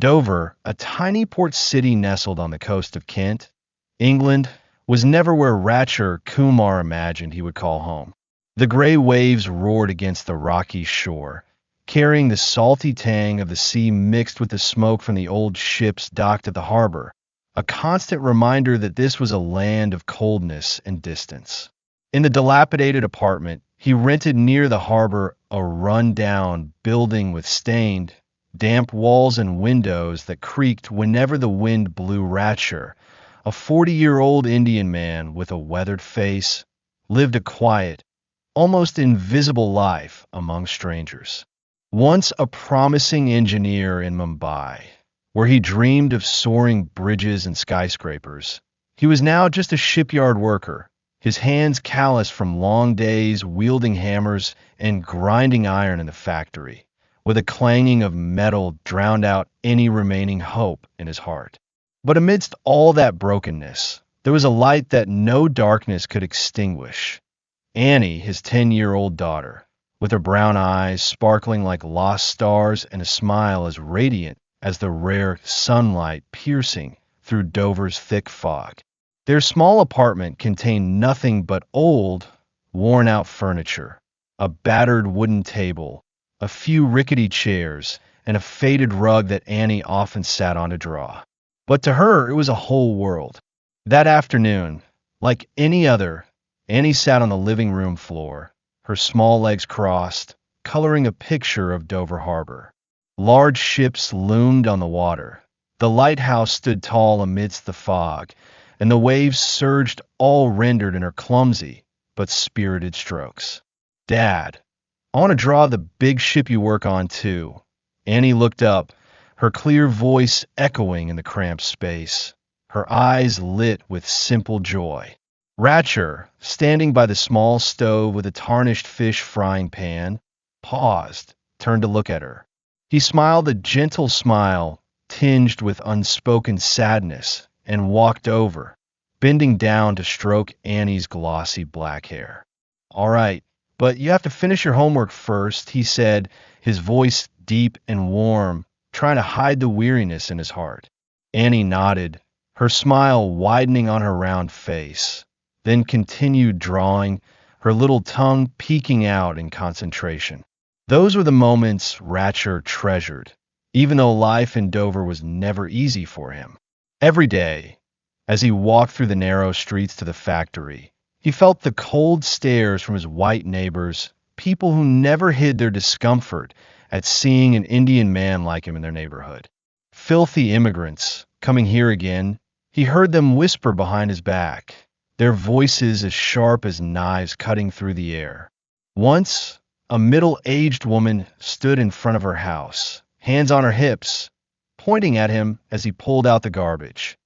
Dover, a tiny port city nestled on the coast of Kent, England, was never where Ratcher Kumar imagined he would call home. The gray waves roared against the rocky shore, carrying the salty tang of the sea mixed with the smoke from the old ships docked at the harbor, a constant reminder that this was a land of coldness and distance. In the dilapidated apartment he rented near the harbor, a run-down building with stained, damp walls and windows that creaked whenever the wind blew, Ratcher, a 40-year-old Indian man with a weathered face, lived a quiet, almost invisible life among strangers. Once a promising engineer in Mumbai, where he dreamed of soaring bridges and skyscrapers, he was now just a shipyard worker, his hands calloused from long days wielding hammers and grinding iron in the factory, with a clanging of metal drowned out any remaining hope in his heart. But amidst all that brokenness, there was a light that no darkness could extinguish. Annie, his 10-year-old daughter, with her brown eyes sparkling like lost stars and a smile as radiant as the rare sunlight piercing through Dover's thick fog. Their small apartment contained nothing but old, worn-out furniture, a battered wooden table, a few rickety chairs, and a faded rug that Annie often sat on to draw. But to her, it was a whole world. That afternoon, like any other, Annie sat on the living room floor, her small legs crossed, coloring a picture of Dover Harbor. Large ships loomed on the water. The lighthouse stood tall amidst the fog, and the waves surged, all rendered in her clumsy but spirited strokes. "Dad, I want to draw the big ship you work on, too." Annie looked up, her clear voice echoing in the cramped space, her eyes lit with simple joy. Ratcher, standing by the small stove with a tarnished fish frying pan, paused, turned to look at her. He smiled a gentle smile, tinged with unspoken sadness, and walked over, bending down to stroke Annie's glossy black hair. "All right, but you have to finish your homework first," he said, his voice deep and warm, trying to hide the weariness in his heart. Annie nodded, her smile widening on her round face, then continued drawing, her little tongue peeking out in concentration. Those were the moments Ratcher treasured, even though life in Dover was never easy for him. Every day, as he walked through the narrow streets to the factory, he felt the cold stares from his white neighbors, people who never hid their discomfort at seeing an Indian man like him in their neighborhood. Filthy immigrants, coming here again, he heard them whisper behind his back, their voices as sharp as knives cutting through the air. Once, a middle-aged woman stood in front of her house, hands on her hips, pointing at him as he pulled out the garbage.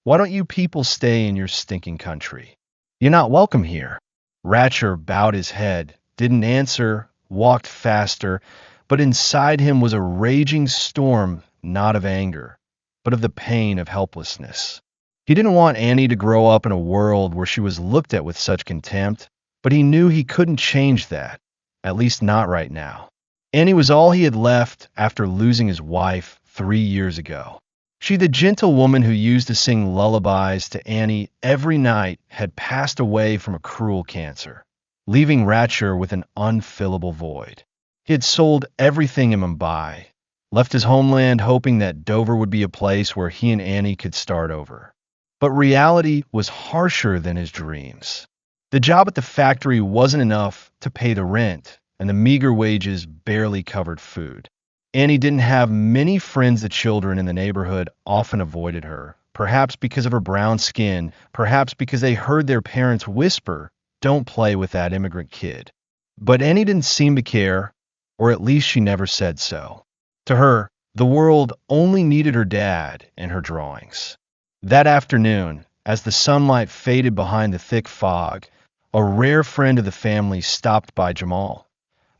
"Why don't you people stay in your stinking country? You're not welcome here." Ratcher bowed his head, didn't answer, walked faster, but inside him was a raging storm, not of anger, but of the pain of helplessness. He didn't want Annie to grow up in a world where she was looked at with such contempt, but he knew he couldn't change that, at least not right now. Annie was all he had left after losing his wife 3 years ago. She, the gentle woman who used to sing lullabies to Annie every night, had passed away from a cruel cancer, leaving Ratcher with an unfillable void. He had sold everything in Mumbai, left his homeland hoping that Dover would be a place where he and Annie could start over. But reality was harsher than his dreams. The job at the factory wasn't enough to pay the rent, and the meager wages barely covered food. Annie didn't have many friends. The children in the neighborhood often avoided her, perhaps because of her brown skin, perhaps because they heard their parents whisper, "Don't play with that immigrant kid." But Annie didn't seem to care, or at least she never said so. To her, the world only needed her dad and her drawings. That afternoon, as the sunlight faded behind the thick fog, a rare friend of the family stopped by Jamal,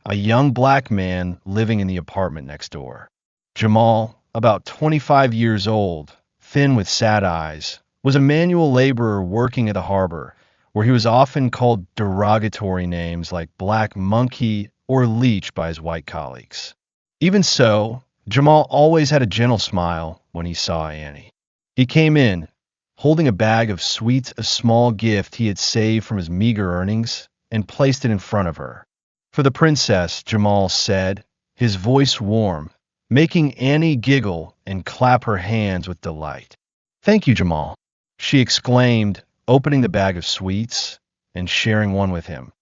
a young black man living in the apartment next door. Jamal, about 25 years old, thin with sad eyes, was a manual laborer working at the harbor, where he was often called derogatory names like Black Monkey or Leech by his white colleagues. Even so, Jamal always had a gentle smile when he saw Annie. He came in, holding a bag of sweets, a small gift he had saved from his meager earnings, and placed it in front of her. "For the princess," Jamal said, his voice warm, making Annie giggle and clap her hands with delight. "Thank you, Jamal," she exclaimed, opening the bag of sweets and sharing one with him.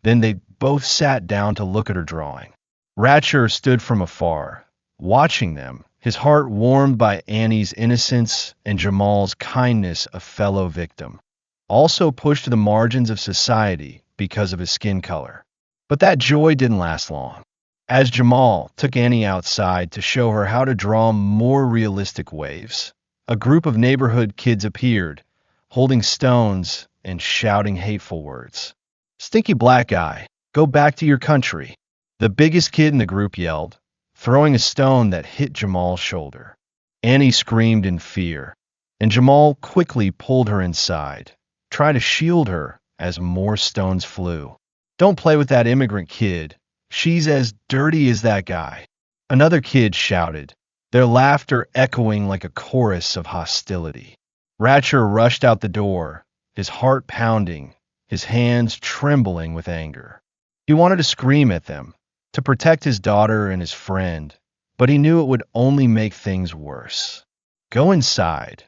Then they both sat down to look at her drawing. Ratcher stood from afar, watching them, his heart warmed by Annie's innocence and Jamal's kindness, a fellow victim, also pushed to the margins of society because of his skin color. But that joy didn't last long. As Jamal took Annie outside to show her how to draw more realistic waves, a group of neighborhood kids appeared, holding stones and shouting hateful words. "Stinky black guy, go back to your country," the biggest kid in the group yelled, throwing a stone that hit Jamal's shoulder. Annie screamed in fear, and Jamal quickly pulled her inside, trying to shield her as more stones flew. "Don't play with that immigrant kid. She's as dirty as that guy," another kid shouted, their laughter echoing like a chorus of hostility. Ratcher rushed out the door, his heart pounding, his hands trembling with anger. He wanted to scream at them, to protect his daughter and his friend, but he knew it would only make things worse. "Go inside."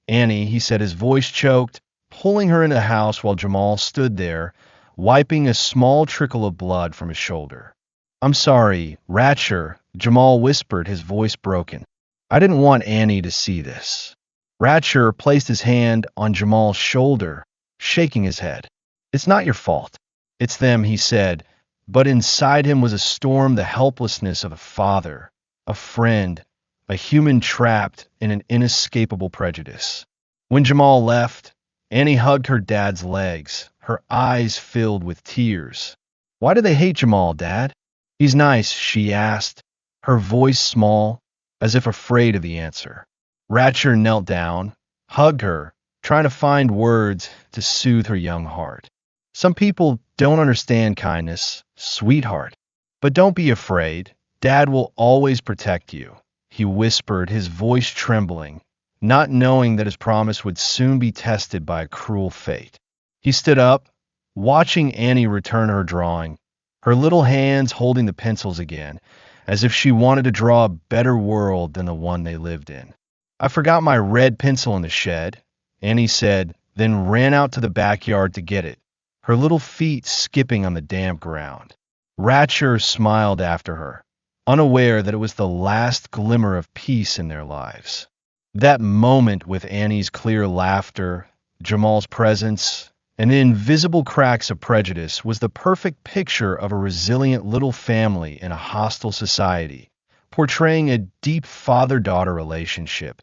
"Annie," he said, his voice choked, pulling her into the house while Jamal stood there, wiping a small trickle of blood from his shoulder. "I'm sorry, Ratcher," Jamal whispered, his voice broken. "I didn't want Annie to see this." Ratcher placed his hand on Jamal's shoulder, shaking his head. "It's not your fault. It's them," he said, but inside him was a storm, the helplessness of a father, a friend, a human trapped in an inescapable prejudice. When Jamal left, Annie hugged her dad's legs, her eyes filled with tears. "Why do they hate Jamal, Dad?" "He's nice," she asked, her voice small, as if afraid of the answer. Ratcher knelt down, hugged her, trying to find words to soothe her young heart. "Some people don't understand kindness, sweetheart. But don't be afraid. Dad will always protect you," he whispered, his voice trembling, not knowing that his promise would soon be tested by a cruel fate. He stood up, watching Annie return her drawing, her little hands holding the pencils again, as if she wanted to draw a better world than the one they lived in. "I forgot my red pencil in the shed," Annie said, then ran out to the backyard to get it, her little feet skipping on the damp ground. Ratcher smiled after her, unaware that it was the last glimmer of peace in their lives. That moment with Annie's clear laughter, Jamal's presence, and the invisible cracks of prejudice was the perfect picture of a resilient little family in a hostile society, portraying a deep father-daughter relationship,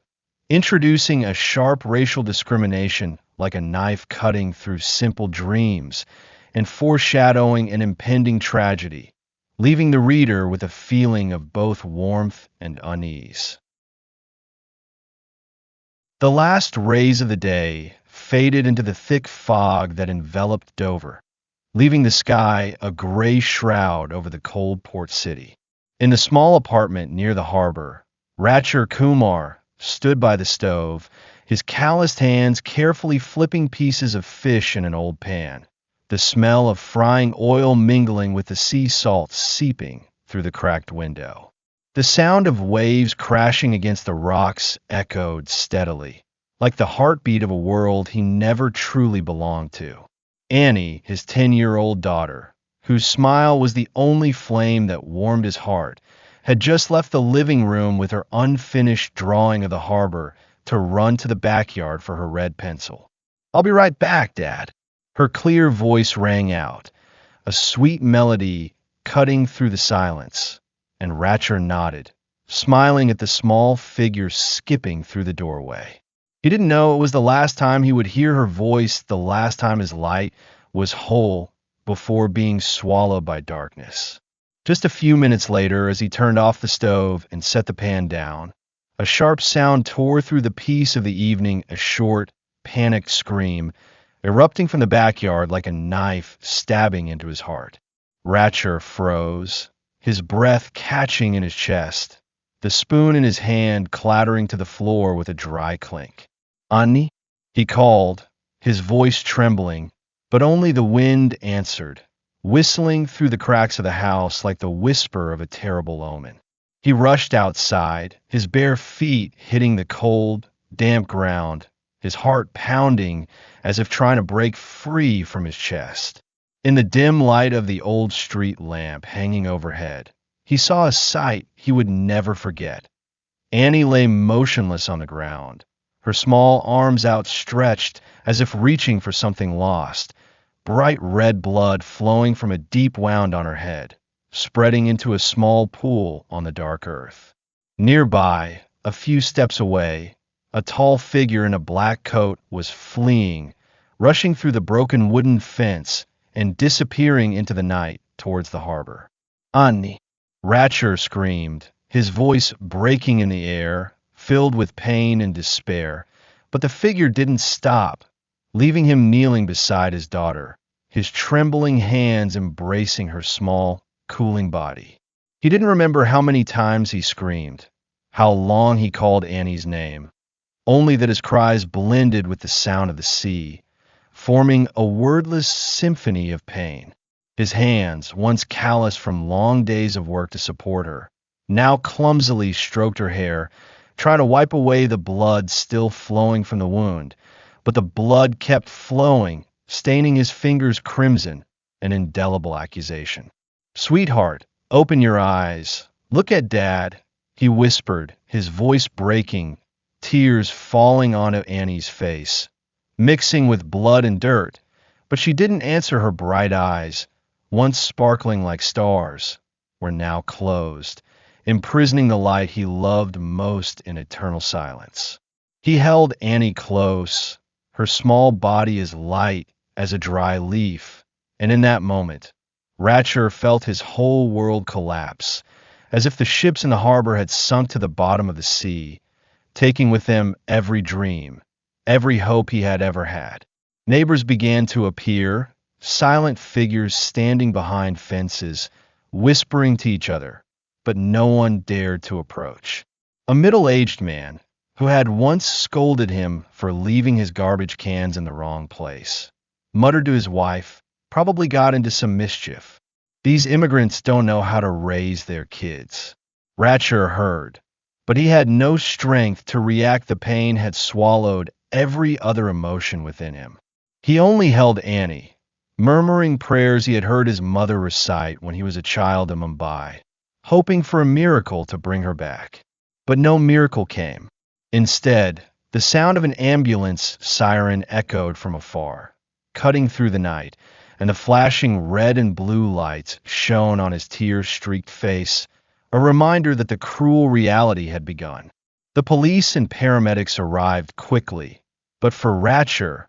introducing a sharp racial discrimination like a knife cutting through simple dreams, and foreshadowing an impending tragedy, leaving the reader with a feeling of both warmth and unease. The last rays of the day faded into the thick fog that enveloped Dover, leaving the sky a gray shroud over the cold port city. In the small apartment near the harbor, Ratcher Kumar stood by the stove, his calloused hands carefully flipping pieces of fish in an old pan, the smell of frying oil mingling with the sea salt seeping through the cracked window. The sound of waves crashing against the rocks echoed steadily, like the heartbeat of a world he never truly belonged to. Annie, his 10-year-old daughter, whose smile was the only flame that warmed his heart, had just left the living room with her unfinished drawing of the harbor to run to the backyard for her red pencil. "I'll be right back, Dad." Her clear voice rang out, a sweet melody cutting through the silence, and Ratcher nodded, smiling at the small figure skipping through the doorway. He didn't know it was the last time he would hear her voice, the last time his light was whole before being swallowed by darkness. Just a few minutes later, as he turned off the stove and set the pan down, a sharp sound tore through the peace of the evening, a short, panicked scream, erupting from the backyard like a knife stabbing into his heart. Ratcher froze, his breath catching in his chest, the spoon in his hand clattering to the floor with a dry clink. Annie? He called, his voice trembling, but only the wind answered, whistling through the cracks of the house like the whisper of a terrible omen. He rushed outside, his bare feet hitting the cold, damp ground, his heart pounding as if trying to break free from his chest. In the dim light of the old street lamp hanging overhead, he saw a sight he would never forget. Annie lay motionless on the ground, her small arms outstretched as if reaching for something lost, bright red blood flowing from a deep wound on her head, spreading into a small pool on the dark earth. Nearby, a few steps away, a tall figure in a black coat was fleeing, rushing through the broken wooden fence and disappearing into the night towards the harbor. Annie! Ratcher screamed, his voice breaking in the air, filled with pain and despair. But the figure didn't stop, leaving him kneeling beside his daughter, his trembling hands embracing her small, cooling body. He didn't remember how many times he screamed, how long he called Annie's name, only that his cries blended with the sound of the sea, forming a wordless symphony of pain. His hands, once calloused from long days of work to support her, now clumsily stroked her hair, trying to wipe away the blood still flowing from the wound. But the blood kept flowing, staining his fingers crimson, an indelible accusation. "Sweetheart, open your eyes. Look at Dad," he whispered, his voice breaking, tears falling onto Annie's face, mixing with blood and dirt. But she didn't answer. Her bright eyes, once sparkling like stars, were now closed, imprisoning the light he loved most in eternal silence. He held Annie close, her small body as light as a dry leaf, and in that moment, Ratcher felt his whole world collapse, as if the ships in the harbor had sunk to the bottom of the sea, taking with them every dream, every hope he had ever had. Neighbors began to appear, silent figures standing behind fences, whispering to each other, but no one dared to approach. A middle-aged man, who had once scolded him for leaving his garbage cans in the wrong place, muttered to his wife, probably got into some mischief. "These immigrants don't know how to raise their kids." Ratcher heard, but he had no strength to react. The pain had swallowed every other emotion within him. He only held Annie, murmuring prayers he had heard his mother recite when he was a child in Mumbai, hoping for a miracle to bring her back. But no miracle came. Instead, the sound of an ambulance siren echoed from afar, cutting through the night, and the flashing red and blue lights shone on his tear-streaked face, a reminder that the cruel reality had begun. The police and paramedics arrived quickly, but for Ratcher,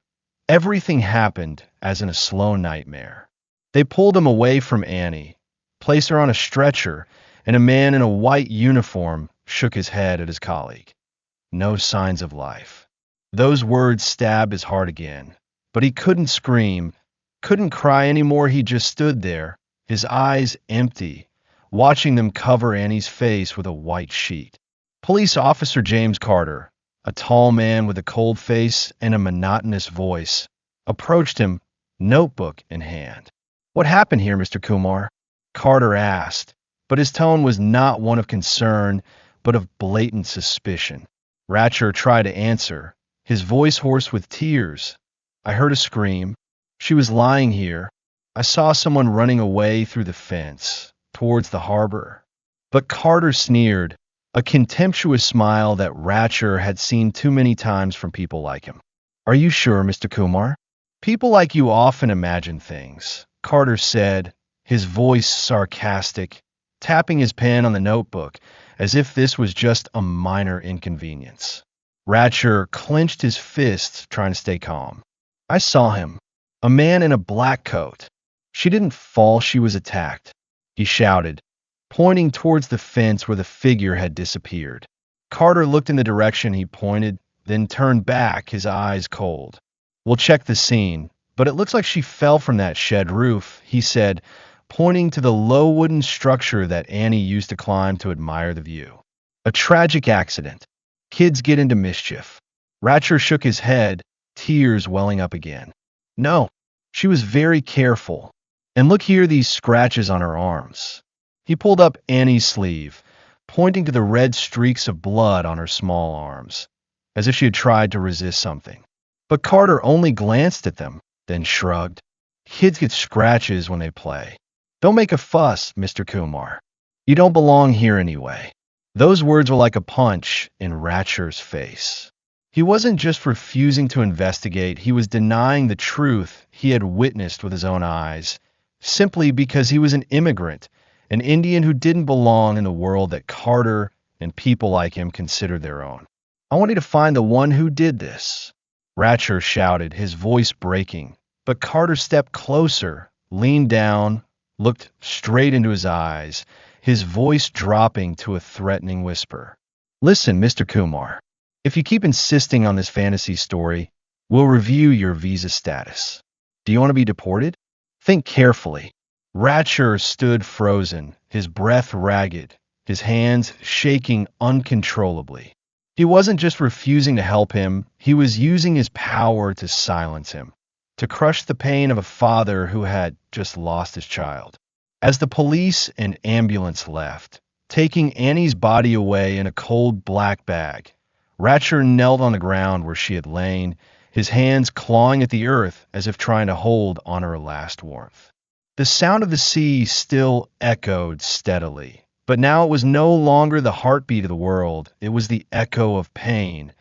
everything happened as in a slow nightmare. They pulled him away from Annie, placed her on a stretcher, and a man in a white uniform shook his head at his colleague. No signs of life. Those words stabbed his heart again, but he couldn't scream, couldn't cry anymore. He just stood there, his eyes empty, watching them cover Annie's face with a white sheet. Police Officer James Carter, a tall man with a cold face and a monotonous voice, approached him, notebook in hand. "What happened here, Mr. Kumar?" Carter asked, but his tone was not one of concern, but of blatant suspicion. Ratcher tried to answer, his voice hoarse with tears. "I heard a scream. She was lying here. I saw someone running away through the fence, towards the harbor." But Carter sneered, a contemptuous smile that Ratcher had seen too many times from people like him. "Are you sure, Mr. Kumar? People like you often imagine things," Carter said, his voice sarcastic, tapping his pen on the notebook as if this was just a minor inconvenience. Ratcher clenched his fists, trying to stay calm. "I saw him. A man in a black coat. She didn't fall, she was attacked," he shouted, pointing towards the fence where the figure had disappeared. Carter looked in the direction he pointed, then turned back, his eyes cold. "We'll check the scene, but it looks like she fell from that shed roof," he said, pointing to the low wooden structure that Annie used to climb to admire the view. A tragic accident. Kids get into mischief. Ratcher shook his head, tears welling up again. No, she was very careful. And look here, these scratches on her arms. He pulled up Annie's sleeve, pointing to the red streaks of blood on her small arms, as if she had tried to resist something. But Carter only glanced at them, then shrugged. Kids get scratches when they play. Don't make a fuss, Mr. Kumar. You don't belong here anyway. Those words were like a punch in Ratcher's face. He wasn't just refusing to investigate, he was denying the truth he had witnessed with his own eyes, simply because he was an immigrant, an Indian who didn't belong in the world that Carter and people like him considered their own. I want you to find the one who did this. Ratcher shouted, his voice breaking, but Carter stepped closer, leaned down, looked straight into his eyes, his voice dropping to a threatening whisper. Listen, Mr. Kumar, if you keep insisting on this fantasy story, we'll review your visa status. Do you want to be deported? Think carefully. Ratcher stood frozen, his breath ragged, his hands shaking uncontrollably. He wasn't just refusing to help him, he was using his power to silence him, to crush the pain of a father who had just lost his child. As the police and ambulance left, taking Annie's body away in a cold black bag, Ratcher knelt on the ground where she had lain, his hands clawing at the earth as if trying to hold on her last warmth. The sound of the sea still echoed steadily, but now it was no longer the heartbeat of the world. It was the echo of pain,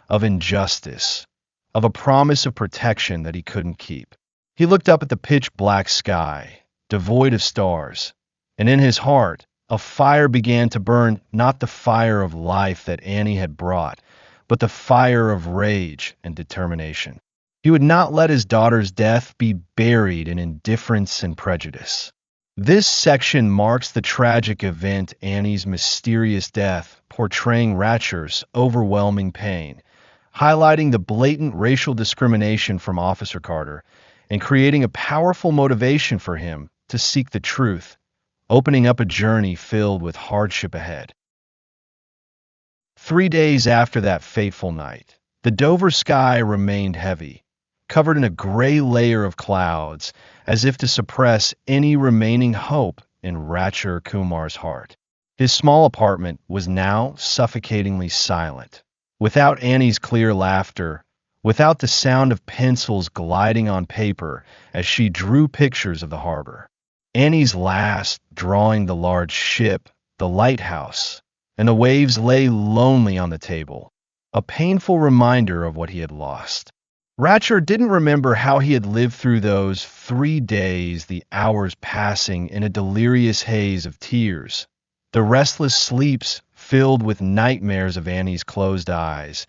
of injustice, of a promise of protection that he couldn't keep. He looked up at the pitch-black sky, devoid of stars, and in his heart, a fire began to burn, not the fire of life that Annie had brought, but the fire of rage and determination. He would not let his daughter's death be buried in indifference and prejudice. This section marks the tragic event, Annie's mysterious death, portraying Ratcher's overwhelming pain, highlighting the blatant racial discrimination from Officer Carter, and creating a powerful motivation for him to seek the truth, opening up a journey filled with hardship ahead. 3 days after that fateful night, the Dover sky remained heavy, covered in a gray layer of clouds, as if to suppress any remaining hope in Ratcher Kumar's heart. His small apartment was now suffocatingly silent, without Annie's clear laughter, without the sound of pencils gliding on paper as she drew pictures of the harbor. Annie's last, drawing the large ship, the lighthouse, and the waves lay lonely on the table, a painful reminder of what he had lost. Ratcher didn't remember how he had lived through those 3 days, the hours passing in a delirious haze of tears, the restless sleeps filled with nightmares of Annie's closed eyes,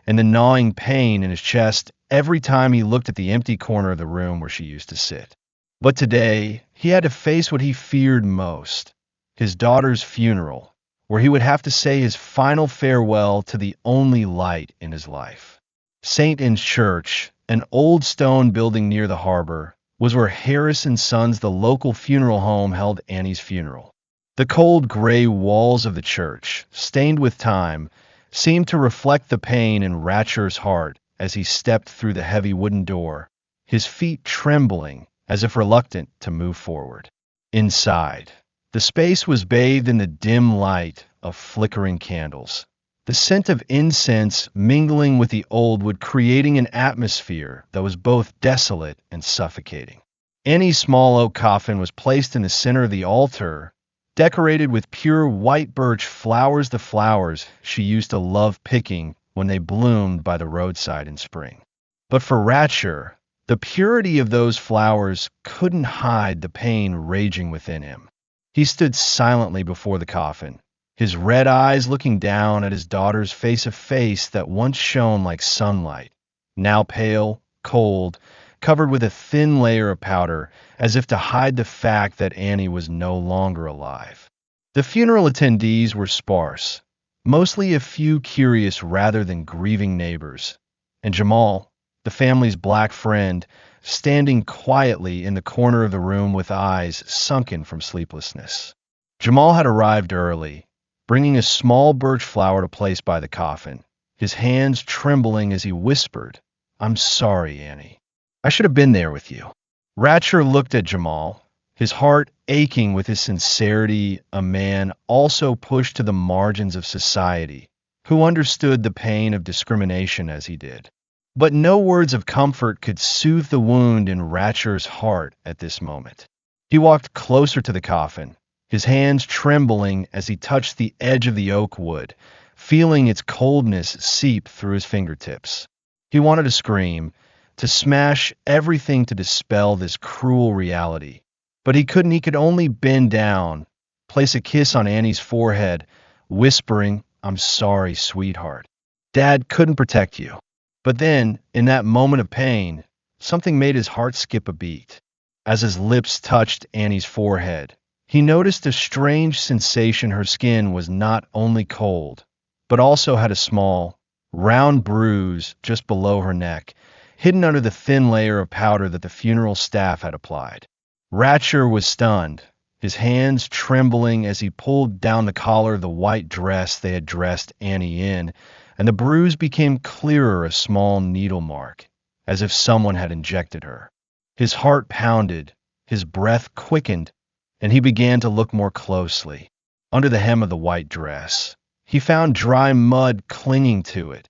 and the gnawing pain in his chest every time he looked at the empty corner of the room where she used to sit. But today, he had to face what he feared most, his daughter's funeral, where he would have to say his final farewell to the only light in his life. St. Anne's Church, an old stone building near the harbor, was where Harris and Sons, the local funeral home, held Annie's funeral. The cold gray walls of the church, stained with time, seemed to reflect the pain in Ratcher's heart as he stepped through the heavy wooden door, his feet trembling as if reluctant to move forward. Inside, the space was bathed in the dim light of flickering candles, the scent of incense mingling with the old wood, creating an atmosphere that was both desolate and suffocating. Annie's small oak coffin was placed in the center of the altar, decorated with pure white birch flowers, the flowers she used to love picking when they bloomed by the roadside in spring. But for Ratcher, the purity of those flowers couldn't hide the pain raging within him. He stood silently before the coffin, his red eyes looking down at his daughter's face, a face that once shone like sunlight, now pale, cold, covered with a thin layer of powder, as if to hide the fact that Annie was no longer alive. The funeral attendees were sparse, mostly a few curious rather than grieving neighbors, and Jamal, the family's black friend, standing quietly in the corner of the room with eyes sunken from sleeplessness. Jamal had arrived early, bringing a small birch flower to place by the coffin, his hands trembling as he whispered, "I'm sorry, Annie. I should have been there with you." Ratcher looked at Jamal, his heart aching with his sincerity, a man also pushed to the margins of society, who understood the pain of discrimination as he did. But no words of comfort could soothe the wound in Ratcher's heart at this moment. He walked closer to the coffin, his hands trembling as he touched the edge of the oak wood, feeling its coldness seep through his fingertips. He wanted to scream, to smash everything to dispel this cruel reality. But he couldn't. He could only bend down, place a kiss on Annie's forehead, whispering, "I'm sorry, sweetheart. Dad couldn't protect you." But then, in that moment of pain, something made his heart skip a beat. As his lips touched Annie's forehead, he noticed a strange sensation. Her skin was not only cold, but also had a small, round bruise just below her neck, hidden under the thin layer of powder that the funeral staff had applied. Ratcher was stunned, his hands trembling as he pulled down the collar of the white dress they had dressed Annie in, and the bruise became clearer, a small needle mark, as if someone had injected her. His heart pounded, his breath quickened, and he began to look more closely. Under the hem of the white dress, he found dry mud clinging to it.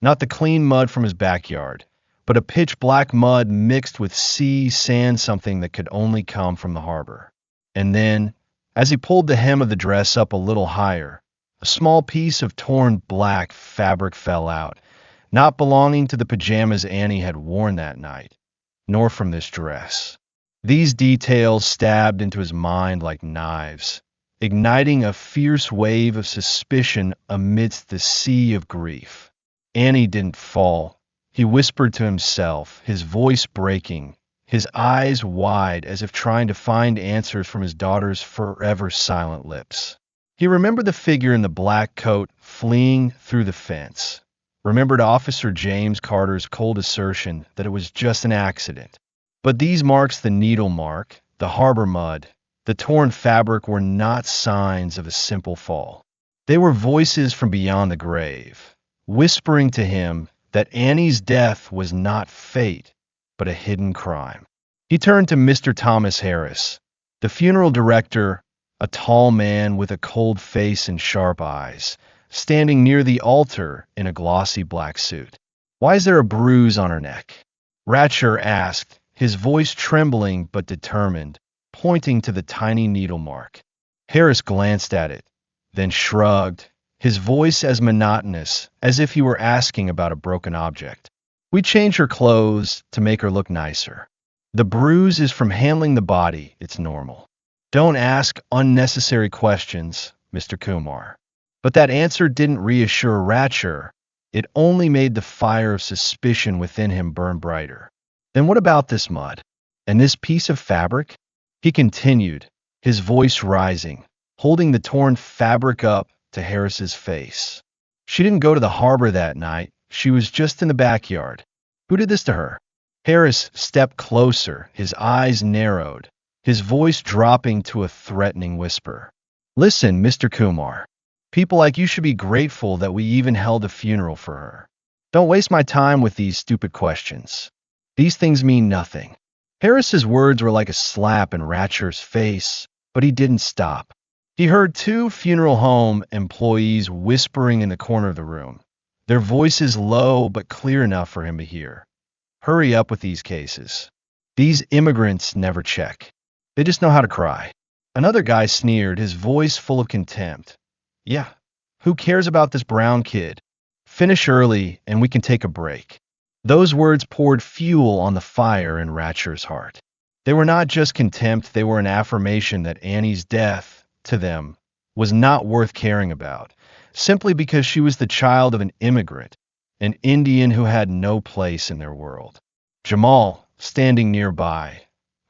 Not the clean mud from his backyard, but a pitch-black mud mixed with sea sand, something that could only come from the harbor. And then, as he pulled the hem of the dress up a little higher, a small piece of torn black fabric fell out, not belonging to the pajamas Annie had worn that night, nor from this dress. These details stabbed into his mind like knives, igniting a fierce wave of suspicion amidst the sea of grief. Annie didn't fall, he whispered to himself, his voice breaking, his eyes wide as if trying to find answers from his daughter's forever silent lips. He remembered the figure in the black coat fleeing through the fence, remembered Officer James Carter's cold assertion that it was just an accident. But these marks, the needle mark, the harbor mud, the torn fabric, were not signs of a simple fall. They were voices from beyond the grave, whispering to him that Annie's death was not fate, but a hidden crime. He turned to Mr. Thomas Harris, the funeral director, a tall man with a cold face and sharp eyes, standing near the altar in a glossy black suit. "Why is there a bruise on her neck?" Ratcher asked, his voice trembling but determined, pointing to the tiny needle mark. Harris glanced at it, then shrugged, his voice as monotonous as if he were asking about a broken object. "We changed her clothes to make her look nicer. The bruise is from handling the body. It's normal. Don't ask unnecessary questions, Mr. Kumar." But that answer didn't reassure Ratcher. It only made the fire of suspicion within him burn brighter. "Then what about this mud? And this piece of fabric?" He continued, his voice rising, holding the torn fabric up to Harris's face. "She didn't go to the harbor that night. She was just in the backyard. Who did this to her?" Harris stepped closer, his eyes narrowed, his voice dropping to a threatening whisper. "Listen, Mr. Kumar. People like you should be grateful that we even held a funeral for her. Don't waste my time with these stupid questions. These things mean nothing." Harris's words were like a slap in Ratcher's face, but he didn't stop. He heard two funeral home employees whispering in the corner of the room, their voices low but clear enough for him to hear. "Hurry up with these cases. These immigrants never check. They just know how to cry." Another guy sneered, his voice full of contempt. "Yeah, who cares about this brown kid? Finish early and we can take a break." Those words poured fuel on the fire in Ratcher's heart. They were not just contempt, they were an affirmation that Annie's death, to them, was not worth caring about, simply because she was the child of an immigrant, an Indian who had no place in their world. Jamal, standing nearby,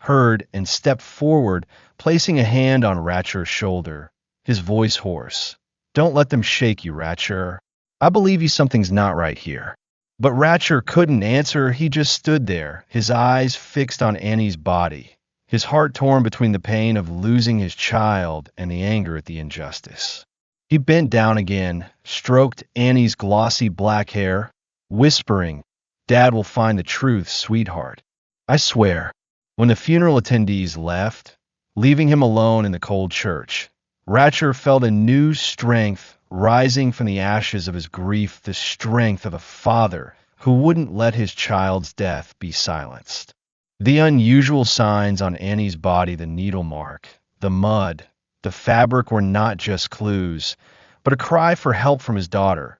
heard and stepped forward, placing a hand on Ratcher's shoulder, his voice hoarse. "Don't let them shake you, Ratcher. I believe you something's not right here." But Ratcher couldn't answer. He just stood there, his eyes fixed on Annie's body, his heart torn between the pain of losing his child and the anger at the injustice. He bent down again, stroked Annie's glossy black hair, whispering, "Dad will find the truth, sweetheart. I swear." When the funeral attendees left, leaving him alone in the cold church, Ratcher felt a new strength rising from the ashes of his grief, the strength of a father who wouldn't let his child's death be silenced. The unusual signs on Annie's body, the needle mark, the mud, the fabric were not just clues, but a cry for help from his daughter,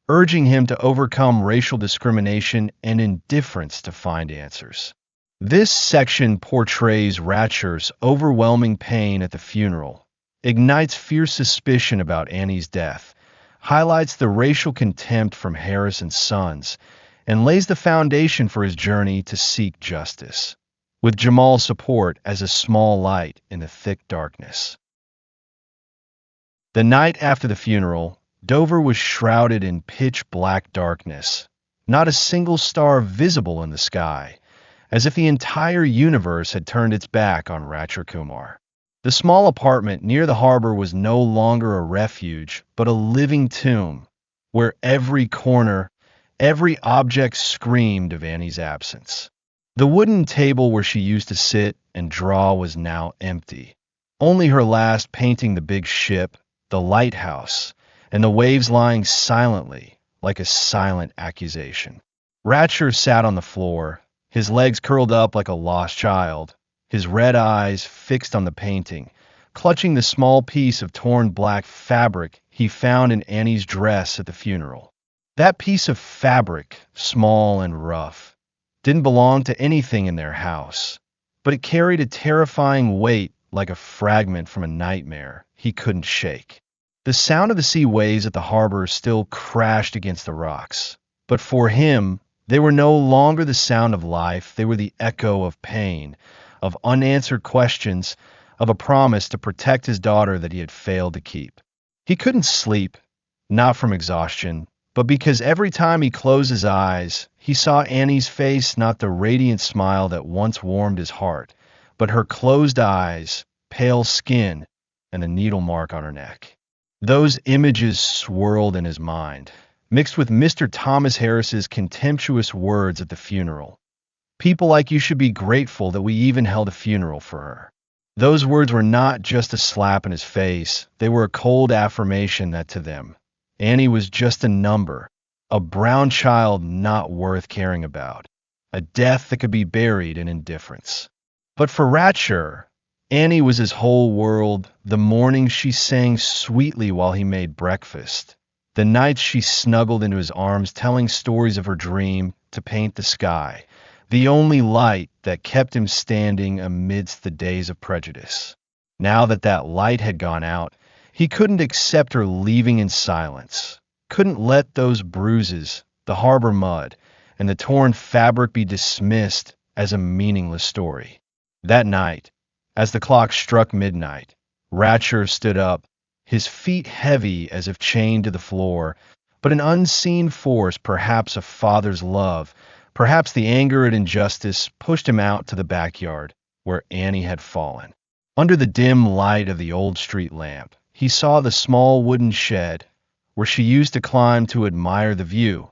urging him to overcome racial discrimination and indifference to find answers. This section portrays Ratcher's overwhelming pain at the funeral, ignites fierce suspicion about Annie's death, highlights the racial contempt from Harrison's sons, and lays the foundation for his journey to seek justice, with Jamal's support as a small light in the thick darkness. The night after the funeral, Dover was shrouded in pitch-black darkness, not a single star visible in the sky, as if the entire universe had turned its back on Ratcher Kumar. The small apartment near the harbor was no longer a refuge, but a living tomb, where every corner, every object screamed of Annie's absence. The wooden table where she used to sit and draw was now empty. Only her last painting the big ship, the lighthouse, and the waves lying silently, like a silent accusation. Ratcher sat on the floor, his legs curled up like a lost child, his red eyes fixed on the painting, clutching the small piece of torn black fabric he found in Annie's dress at the funeral. That piece of fabric, small and rough, didn't belong to anything in their house, but it carried a terrifying weight like a fragment from a nightmare he couldn't shake. The sound of the sea waves at the harbor still crashed against the rocks, but for him, they were no longer the sound of life, they were the echo of pain, of unanswered questions, of a promise to protect his daughter that he had failed to keep. He couldn't sleep, not from exhaustion, but because every time he closed his eyes, he saw Annie's face, not the radiant smile that once warmed his heart, but her closed eyes, pale skin, and the needle mark on her neck. Those images swirled in his mind, mixed with Mr. Thomas Harris's contemptuous words at the funeral. "People like you should be grateful that we even held a funeral for her." Those words were not just a slap in his face, they were a cold affirmation that to them, Annie was just a number, a brown child not worth caring about, a death that could be buried in indifference. But for Ratcher, Annie was his whole world, the mornings she sang sweetly while he made breakfast, the nights she snuggled into his arms telling stories of her dream to paint the sky, the only light that kept him standing amidst the days of prejudice. Now that that light had gone out, he couldn't accept her leaving in silence, couldn't let those bruises, the harbor mud, and the torn fabric be dismissed as a meaningless story. That night, as the clock struck midnight, Ratcher stood up, his feet heavy as if chained to the floor, but an unseen force, perhaps a father's love, perhaps the anger at injustice, pushed him out to the backyard where Annie had fallen. Under the dim light of the old street lamp, he saw the small wooden shed where she used to climb to admire the view,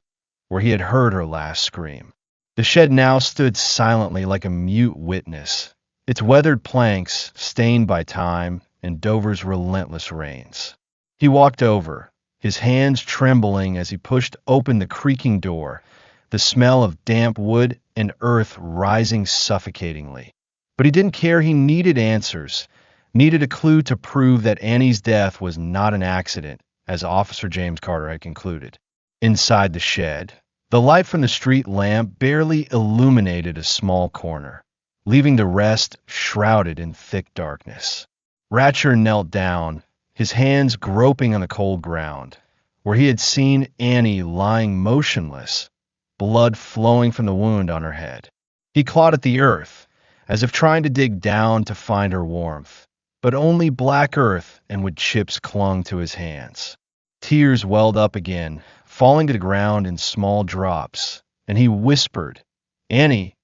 where he had heard her last scream. The shed now stood silently like a mute witness, its weathered planks stained by time and Dover's relentless rains. He walked over, his hands trembling as he pushed open the creaking door, the smell of damp wood and earth rising suffocatingly. But he didn't care. He needed answers, needed a clue to prove that Annie's death was not an accident, as Officer James Carter had concluded. Inside the shed, the light from the street lamp barely illuminated a small corner, leaving the rest shrouded in thick darkness. Ratcher knelt down, his hands groping on the cold ground, where he had seen Annie lying motionless, blood flowing from the wound on her head. He clawed at the earth, as if trying to dig down to find her warmth, but only black earth and wood chips clung to his hands. Tears welled up again, falling to the ground in small drops, and he whispered, "Annie,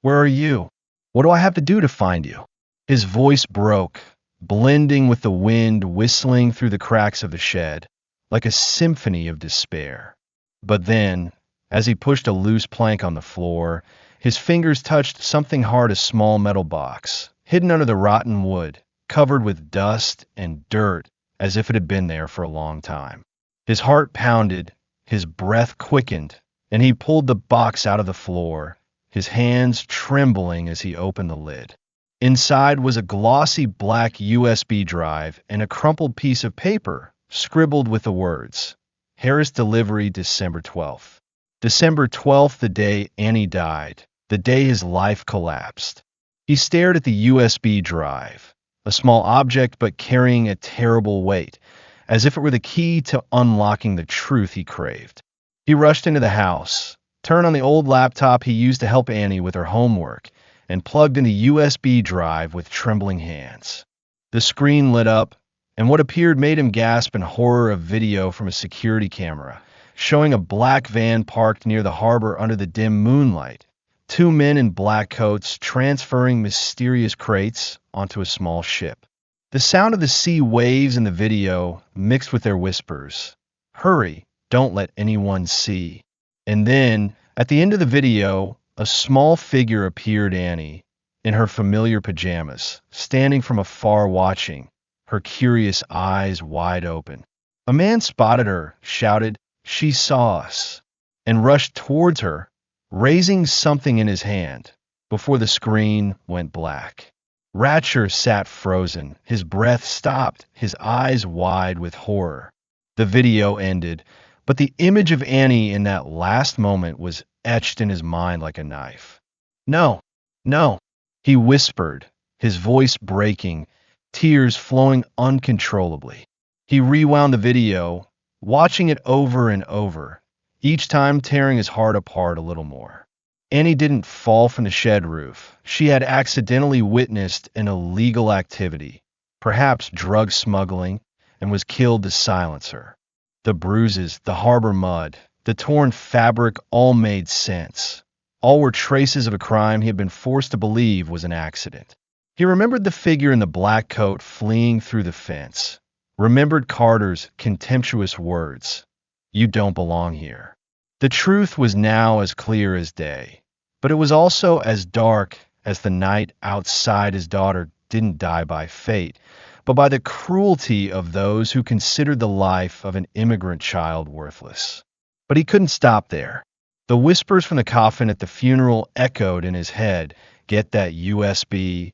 where are you? What do I have to do to find you?" His voice broke, blending with the wind whistling through the cracks of the shed, like a symphony of despair. But then, as he pushed a loose plank on the floor, his fingers touched something hard, a small metal box, hidden under the rotten wood, covered with dust and dirt as if it had been there for a long time. His heart pounded, his breath quickened, and he pulled the box out of the floor, his hands trembling as he opened the lid. Inside was a glossy black USB drive and a crumpled piece of paper scribbled with the words, Harris delivery December 12th. December 12th, the day Annie died, the day his life collapsed. He stared at the USB drive, a small object but carrying a terrible weight, as if it were the key to unlocking the truth he craved. He rushed into the house, turned on the old laptop he used to help Annie with her homework, and plugged in the USB drive with trembling hands. The screen lit up, and what appeared made him gasp in horror of video from a security camera, showing a black van parked near the harbor under the dim moonlight, two men in black coats transferring mysterious crates onto a small ship. The sound of the sea waves in the video mixed with their whispers. Hurry, don't let anyone see. And then, at the end of the video, a small figure appeared, Annie, in her familiar pajamas, standing from afar watching, her curious eyes wide open. A man spotted her, shouted, "She saw us," and rushed towards her, raising something in his hand, before the screen went black. Ratcher sat frozen, his breath stopped, his eyes wide with horror. The video ended, but the image of Annie in that last moment was etched in his mind like a knife. "No, no," he whispered, his voice breaking, tears flowing uncontrollably. He rewound the video, watching it over and over, each time tearing his heart apart a little more. Annie didn't fall from the shed roof. She had accidentally witnessed an illegal activity, perhaps drug smuggling, and was killed to silence her. The bruises, the harbor mud, the torn fabric all made sense. All were traces of a crime he had been forced to believe was an accident. He remembered the figure in the black coat fleeing through the fence, remembered Carter's contemptuous words, "You don't belong here." The truth was now as clear as day, but it was also as dark as the night outside. His daughter didn't die by fate, but by the cruelty of those who considered the life of an immigrant child worthless. But he couldn't stop there. The whispers from the coffin at the funeral echoed in his head. Get that USB.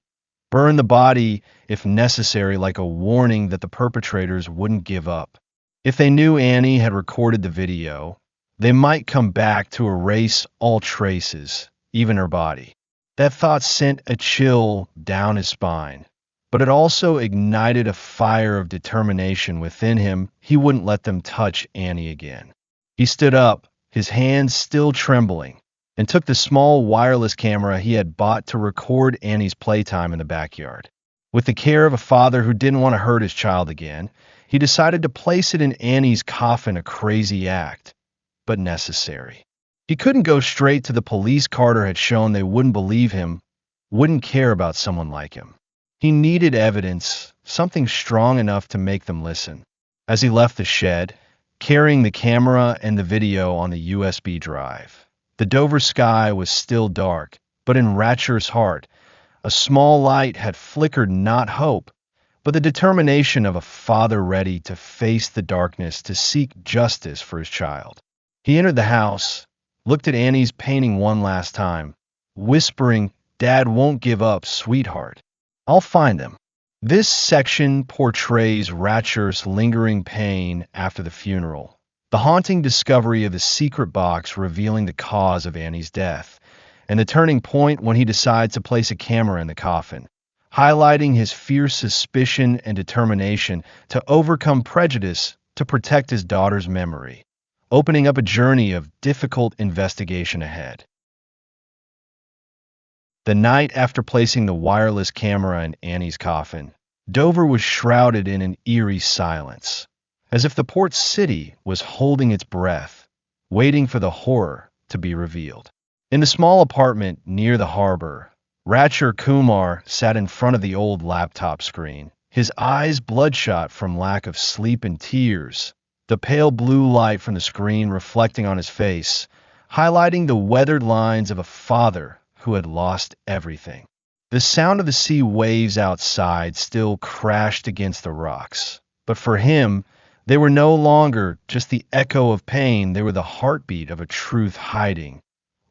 Burn the body if necessary, like a warning that the perpetrators wouldn't give up. If they knew Annie had recorded the video, they might come back to erase all traces, even her body. That thought sent a chill down his spine, but it also ignited a fire of determination within him. He wouldn't let them touch Annie again. He stood up, his hands still trembling, and took the small wireless camera he had bought to record Annie's playtime in the backyard. With the care of a father who didn't want to hurt his child again, he decided to place it in Annie's coffin, a crazy act, but necessary. He couldn't go straight to the police. Carter had shown they wouldn't believe him, wouldn't care about someone like him. He needed evidence, something strong enough to make them listen. As he left the shed, carrying the camera and the video on the USB drive, the Dover sky was still dark, but in Ratcher's heart, a small light had flickered, not hope, but the determination of a father ready to face the darkness to seek justice for his child. He entered the house, looked at Annie's painting one last time, whispering, "Dad won't give up, sweetheart. I'll find them." This section portrays Ratcher's lingering pain after the funeral, the haunting discovery of the secret box revealing the cause of Annie's death, and the turning point when he decides to place a camera in the coffin, highlighting his fierce suspicion and determination to overcome prejudice to protect his daughter's memory, opening up a journey of difficult investigation ahead. The night after placing the wireless camera in Annie's coffin, Dover was shrouded in an eerie silence, as if the port city was holding its breath, waiting for the horror to be revealed. In the small apartment near the harbor, Ratcher Kumar sat in front of the old laptop screen, his eyes bloodshot from lack of sleep and tears, the pale blue light from the screen reflecting on his face, highlighting the weathered lines of a father who had lost everything. The sound of the sea waves outside still crashed against the rocks, but for him, they were no longer just the echo of pain, they were the heartbeat of a truth hiding,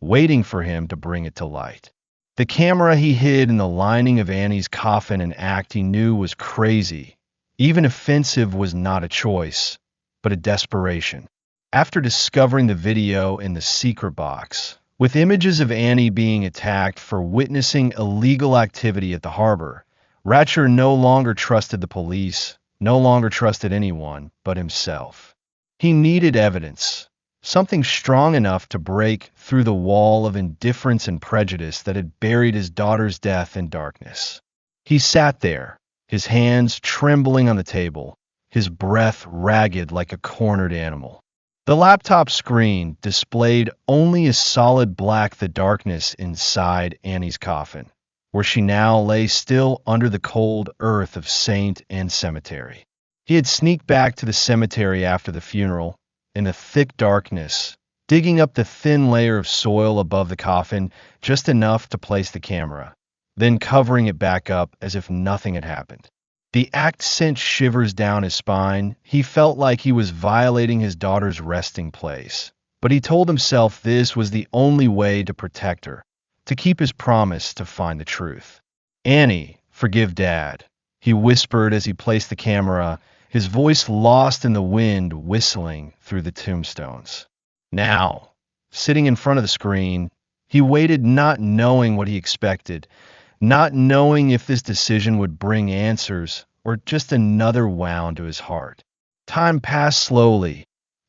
waiting for him to bring it to light. The camera he hid in the lining of Annie's coffin, an act he knew was crazy. Even offensive was not a choice, but a desperation. After discovering the video in the secret box, with images of Annie being attacked for witnessing illegal activity at the harbor, Ratcher no longer trusted the police, no longer trusted anyone but himself. He needed evidence, something strong enough to break through the wall of indifference and prejudice that had buried his daughter's death in darkness. He sat there, his hands trembling on the table, his breath ragged like a cornered animal. The laptop screen displayed only a solid black the darkness inside Annie's coffin, where she now lay still under the cold earth of Saint and Cemetery. He had sneaked back to the cemetery after the funeral, in the thick darkness, digging up the thin layer of soil above the coffin just enough to place the camera, then covering it back up as if nothing had happened. The act sent shivers down his spine. He felt like he was violating his daughter's resting place. But he told himself this was the only way to protect her, to keep his promise to find the truth. "Annie, forgive Dad," he whispered as he placed the camera, his voice lost in the wind whistling through the tombstones. Now, sitting in front of the screen, he waited, not knowing what he expected, not knowing if this decision would bring answers or just another wound to his heart. Time passed slowly,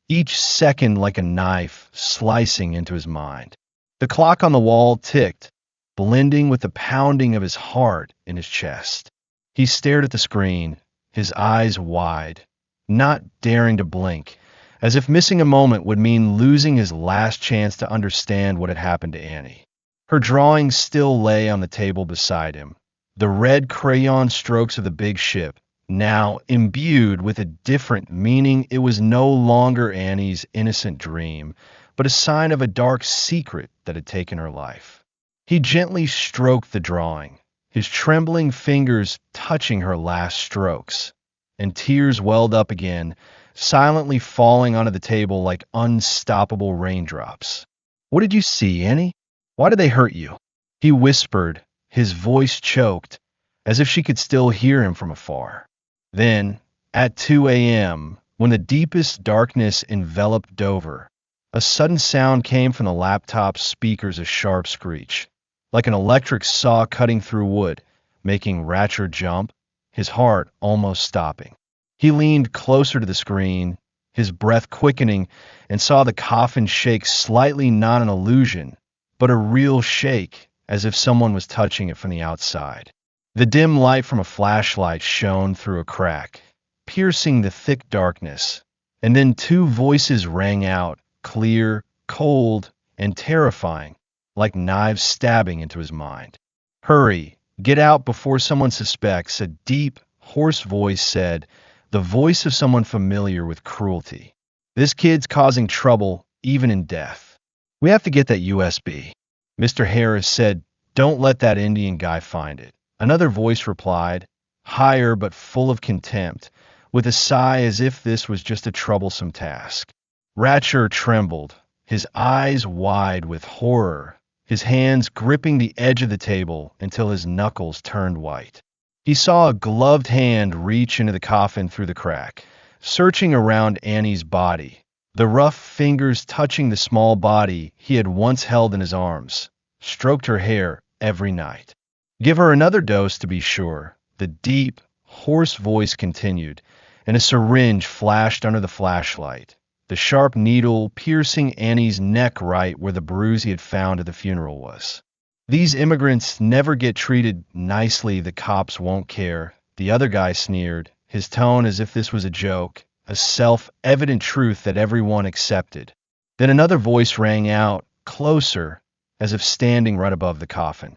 each second like a knife slicing into his mind. The clock on the wall ticked, blending with the pounding of his heart in his chest. He stared at the screen, his eyes wide, not daring to blink, as if missing a moment would mean losing his last chance to understand what had happened to Annie. Her drawing still lay on the table beside him, the red crayon strokes of the big ship, now imbued with a different meaning. It was no longer Annie's innocent dream, but a sign of a dark secret that had taken her life. He gently stroked the drawing, his trembling fingers touching her last strokes, and tears welled up again, silently falling onto the table like unstoppable raindrops. "What did you see, Annie? Why did they hurt you?" He whispered, his voice choked, as if she could still hear him from afar. Then, at 2 a.m., when the deepest darkness enveloped Dover, a sudden sound came from the laptop's speakers, a sharp screech, like an electric saw cutting through wood, making Ratcher jump, his heart almost stopping. He leaned closer to the screen, his breath quickening, and saw the coffin shake slightly, not an illusion, but a real shake, as if someone was touching it from the outside. The dim light from a flashlight shone through a crack, piercing the thick darkness, and then two voices rang out, clear, cold, and terrifying, like knives stabbing into his mind. "Hurry, get out before someone suspects," a deep, hoarse voice said, the voice of someone familiar with cruelty. "This kid's causing trouble, even in death. We have to get that USB." Mr. Harris said, "Don't let that Indian guy find it." Another voice replied, higher but full of contempt, with a sigh as if this was just a troublesome task. Ratcher trembled, his eyes wide with horror, his hands gripping the edge of the table until his knuckles turned white. He saw a gloved hand reach into the coffin through the crack, searching around Annie's body, the rough fingers touching the small body he had once held in his arms, stroked her hair every night. "Give her another dose to be sure," the deep, hoarse voice continued, and a syringe flashed under the flashlight, the sharp needle piercing Annie's neck right where the bruise he had found at the funeral was. "These immigrants never get treated nicely, the cops won't care," the other guy sneered, his tone as if this was a joke, a self-evident truth that everyone accepted. Then another voice rang out, closer, as if standing right above the coffin.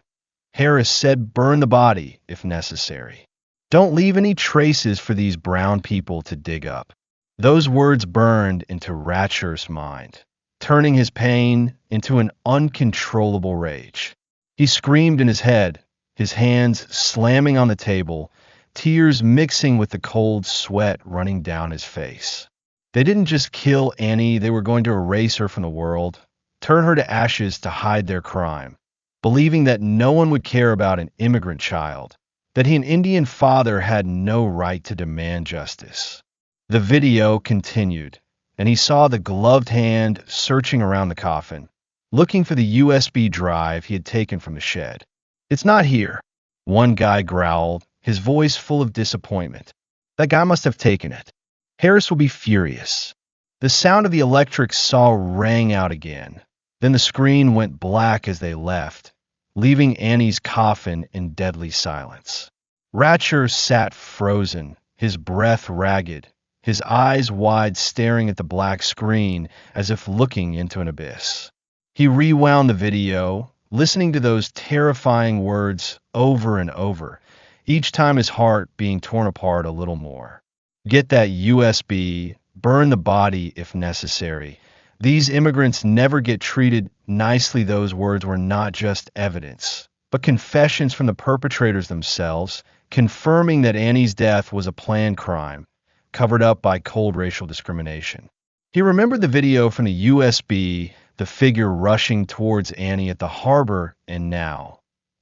Harris said, "Burn the body, if necessary." Don't leave any traces for these brown people to dig up. Those words burned into Ratcher's mind, turning his pain into an uncontrollable rage. He screamed in his head, his hands slamming on the table, tears mixing with the cold sweat running down his face. They didn't just kill Annie, they were going to erase her from the world, turn her to ashes to hide their crime, believing that no one would care about an immigrant child, that an Indian father had no right to demand justice. The video continued, and he saw the gloved hand searching around the coffin, looking for the USB drive he had taken from the shed. "It's not here," one guy growled, his voice full of disappointment. "That guy must have taken it. Harris will be furious." The sound of the electric saw rang out again. Then the screen went black as they left, leaving Annie's coffin in deadly silence. Ratcher sat frozen, his breath ragged, his eyes wide staring at the black screen as if looking into an abyss. He rewound the video, listening to those terrifying words over and over, each time his heart being torn apart a little more. "Get that USB, burn the body if necessary. These immigrants never get treated nicely." Those words were not just evidence, but confessions from the perpetrators themselves, confirming that Annie's death was a planned crime, covered up by cold racial discrimination. He remembered the video from the USB, the figure rushing towards Annie at the harbor, and now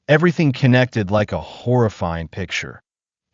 everything connected like a horrifying picture.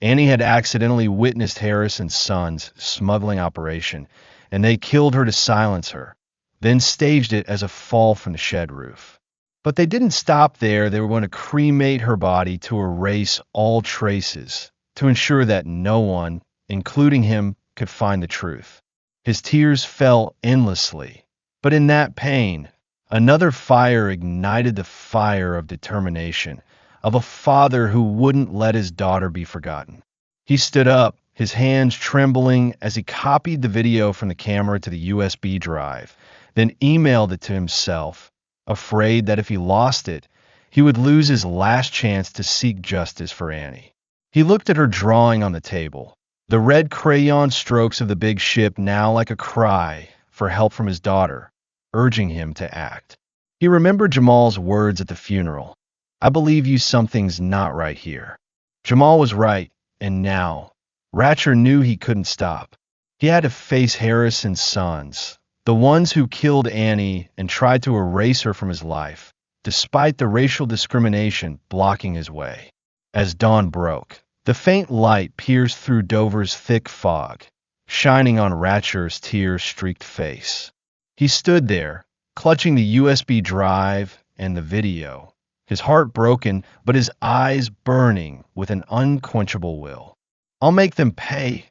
Annie had accidentally witnessed Harris and Sons' smuggling operation, and they killed her to silence her, then staged it as a fall from the shed roof. But they didn't stop there. They were going to cremate her body to erase all traces, to ensure that no one, including him, could find the truth. His tears fell endlessly, but in that pain, another fire ignited, the fire of determination, of a father who wouldn't let his daughter be forgotten. He stood up, his hands trembling as he copied the video from the camera to the USB drive, then emailed it to himself, afraid that if he lost it, he would lose his last chance to seek justice for Annie. He looked at her drawing on the table, the red crayon strokes of the big ship now like a cry for help from his daughter, urging him to act. He remembered Jamal's words at the funeral. "I believe you, something's not right here." Jamal was right, and now Ratcher knew he couldn't stop. He had to face Harris and Sons, the ones who killed Annie and tried to erase her from his life, despite the racial discrimination blocking his way. As dawn broke, the faint light pierced through Dover's thick fog, shining on Ratcher's tear-streaked face. He stood there, clutching the USB drive and the video, his heart broken, but his eyes burning with an unquenchable will. "I'll make them pay,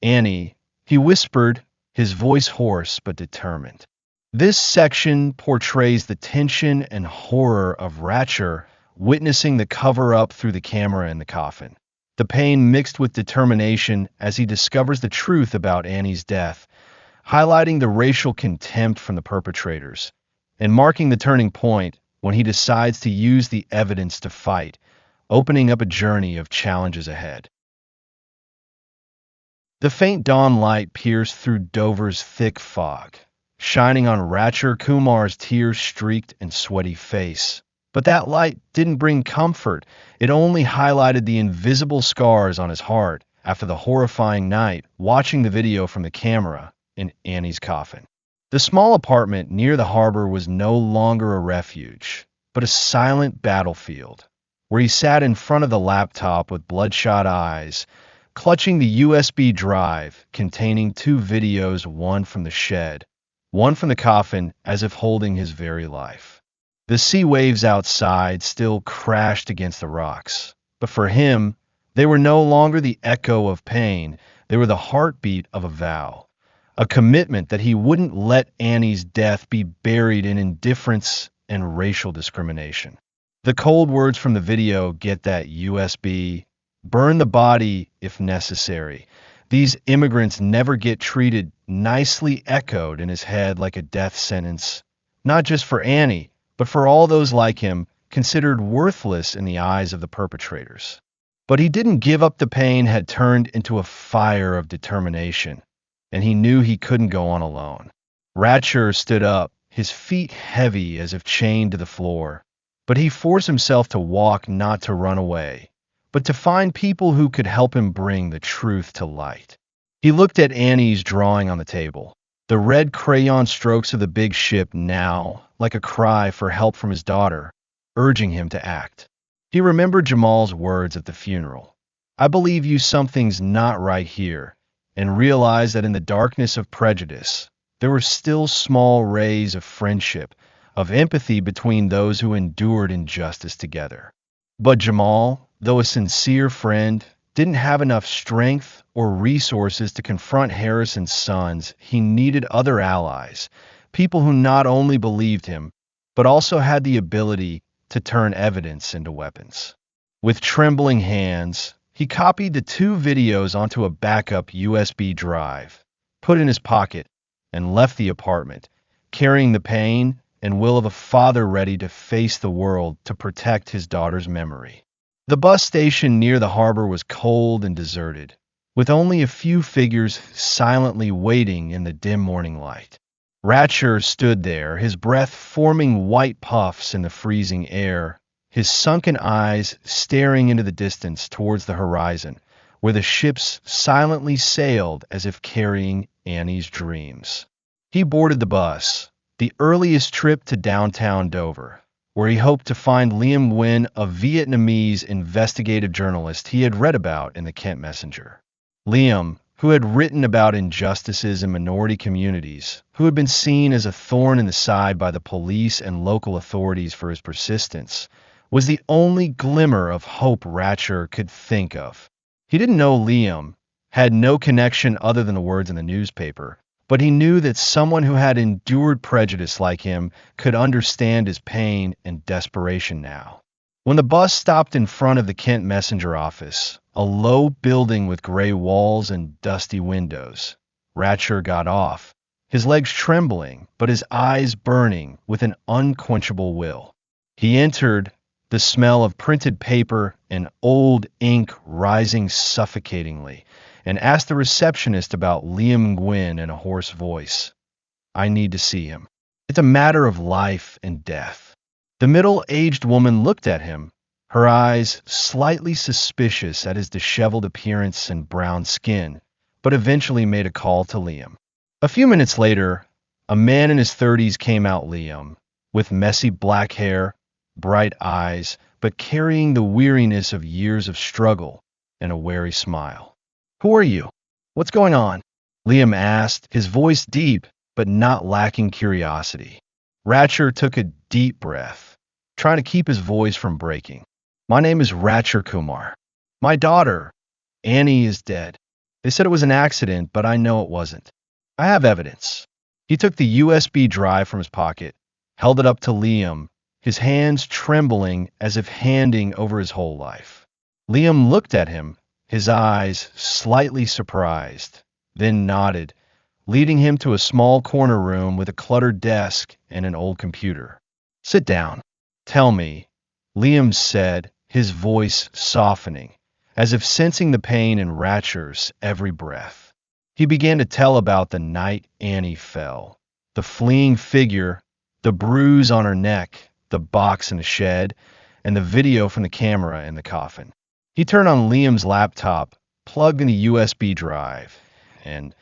Annie," he whispered, his voice hoarse but determined. This section portrays the tension and horror of Ratcher witnessing the cover-up through the camera in the coffin. The pain mixed with determination as he discovers the truth about Annie's death, highlighting the racial contempt from the perpetrators, and marking the turning point when he decides to use the evidence to fight, opening up a journey of challenges ahead. The faint dawn light pierced through Dover's thick fog, shining on Ratcher Kumar's tear-streaked and sweaty face. But that light didn't bring comfort. It only highlighted the invisible scars on his heart after the horrifying night watching the video from the camera in Annie's coffin. The small apartment near the harbor was no longer a refuge, but a silent battlefield, where he sat in front of the laptop with bloodshot eyes, clutching the USB drive containing 2 videos, one from the shed, one from the coffin, as if holding his very life. The sea waves outside still crashed against the rocks, but for him, they were no longer the echo of pain. They were the heartbeat of a vow, a commitment that he wouldn't let Annie's death be buried in indifference and racial discrimination. The cold words from the video, "Get that USB, burn the body if necessary. These immigrants never get treated nicely," echoed in his head like a death sentence, not just for Annie, but for all those like him, considered worthless in the eyes of the perpetrators. But he didn't give up. The pain had turned into a fire of determination, and he knew he couldn't go on alone. Ratcher stood up, his feet heavy as if chained to the floor. But he forced himself to walk, not to run away, but to find people who could help him bring the truth to light. He looked at Annie's drawing on the table, the red crayon strokes of the big ship now like a cry for help from his daughter, urging him to act. He remembered Jamal's words at the funeral. "I believe you something's not right here," and realized that in the darkness of prejudice, there were still small rays of friendship, of empathy between those who endured injustice together. But Jamal, though a sincere friend, didn't have enough strength or resources to confront Harrison's sons. He needed other allies, people who not only believed him, but also had the ability to turn evidence into weapons. With trembling hands, he copied the 2 videos onto a backup USB drive, put in his pocket, and left the apartment, carrying the pain and will of a father ready to face the world to protect his daughter's memory. The bus station near the harbor was cold and deserted, with only a few figures silently waiting in the dim morning light. Ratcher stood there, his breath forming white puffs in the freezing air, his sunken eyes staring into the distance towards the horizon, where the ships silently sailed as if carrying Annie's dreams. He boarded the bus, the earliest trip to downtown Dover, where he hoped to find Liam Nguyen, a Vietnamese investigative journalist he had read about in the Kent Messenger. Liam, who had written about injustices in minority communities, who had been seen as a thorn in the side by the police and local authorities for his persistence, was the only glimmer of hope Ratcher could think of. He didn't know Liam, had no connection other than the words in the newspaper, but he knew that someone who had endured prejudice like him could understand his pain and desperation now. When the bus stopped in front of the Kent Messenger office, a low building with gray walls and dusty windows, Ratcher got off, his legs trembling, but his eyes burning with an unquenchable will. He entered, the smell of printed paper and old ink rising suffocatingly, and asked the receptionist about Liam Nguyen in a hoarse voice. "I need to see him. It's a matter of life and death." The middle-aged woman looked at him, her eyes slightly suspicious at his disheveled appearance and brown skin, but eventually made a call to Liam. A few minutes later, a man in his 30s came out Liam, with messy black hair, bright eyes, but carrying the weariness of years of struggle and a wary smile. "Who are you? What's going on?" Liam asked, his voice deep but not lacking curiosity. Ratcher took a deep breath, trying to keep his voice from breaking. "My name is Ratcher Kumar. My daughter, Annie, is dead. They said it was an accident, but I know it wasn't. I have evidence." He took the USB drive from his pocket, held it up to Liam, his hands trembling as if handing over his whole life. Liam looked at him, his eyes slightly surprised, then nodded, leading him to a small corner room with a cluttered desk and an old computer. "Sit down. Tell me," Liam said, his voice softening, as if sensing the pain in Ratcher's every breath. He began to tell about the night Annie fell, the fleeing figure, the bruise on her neck, the box in the shed, and the video from the camera in the coffin. He turned on Liam's laptop, plugged in the USB drive, and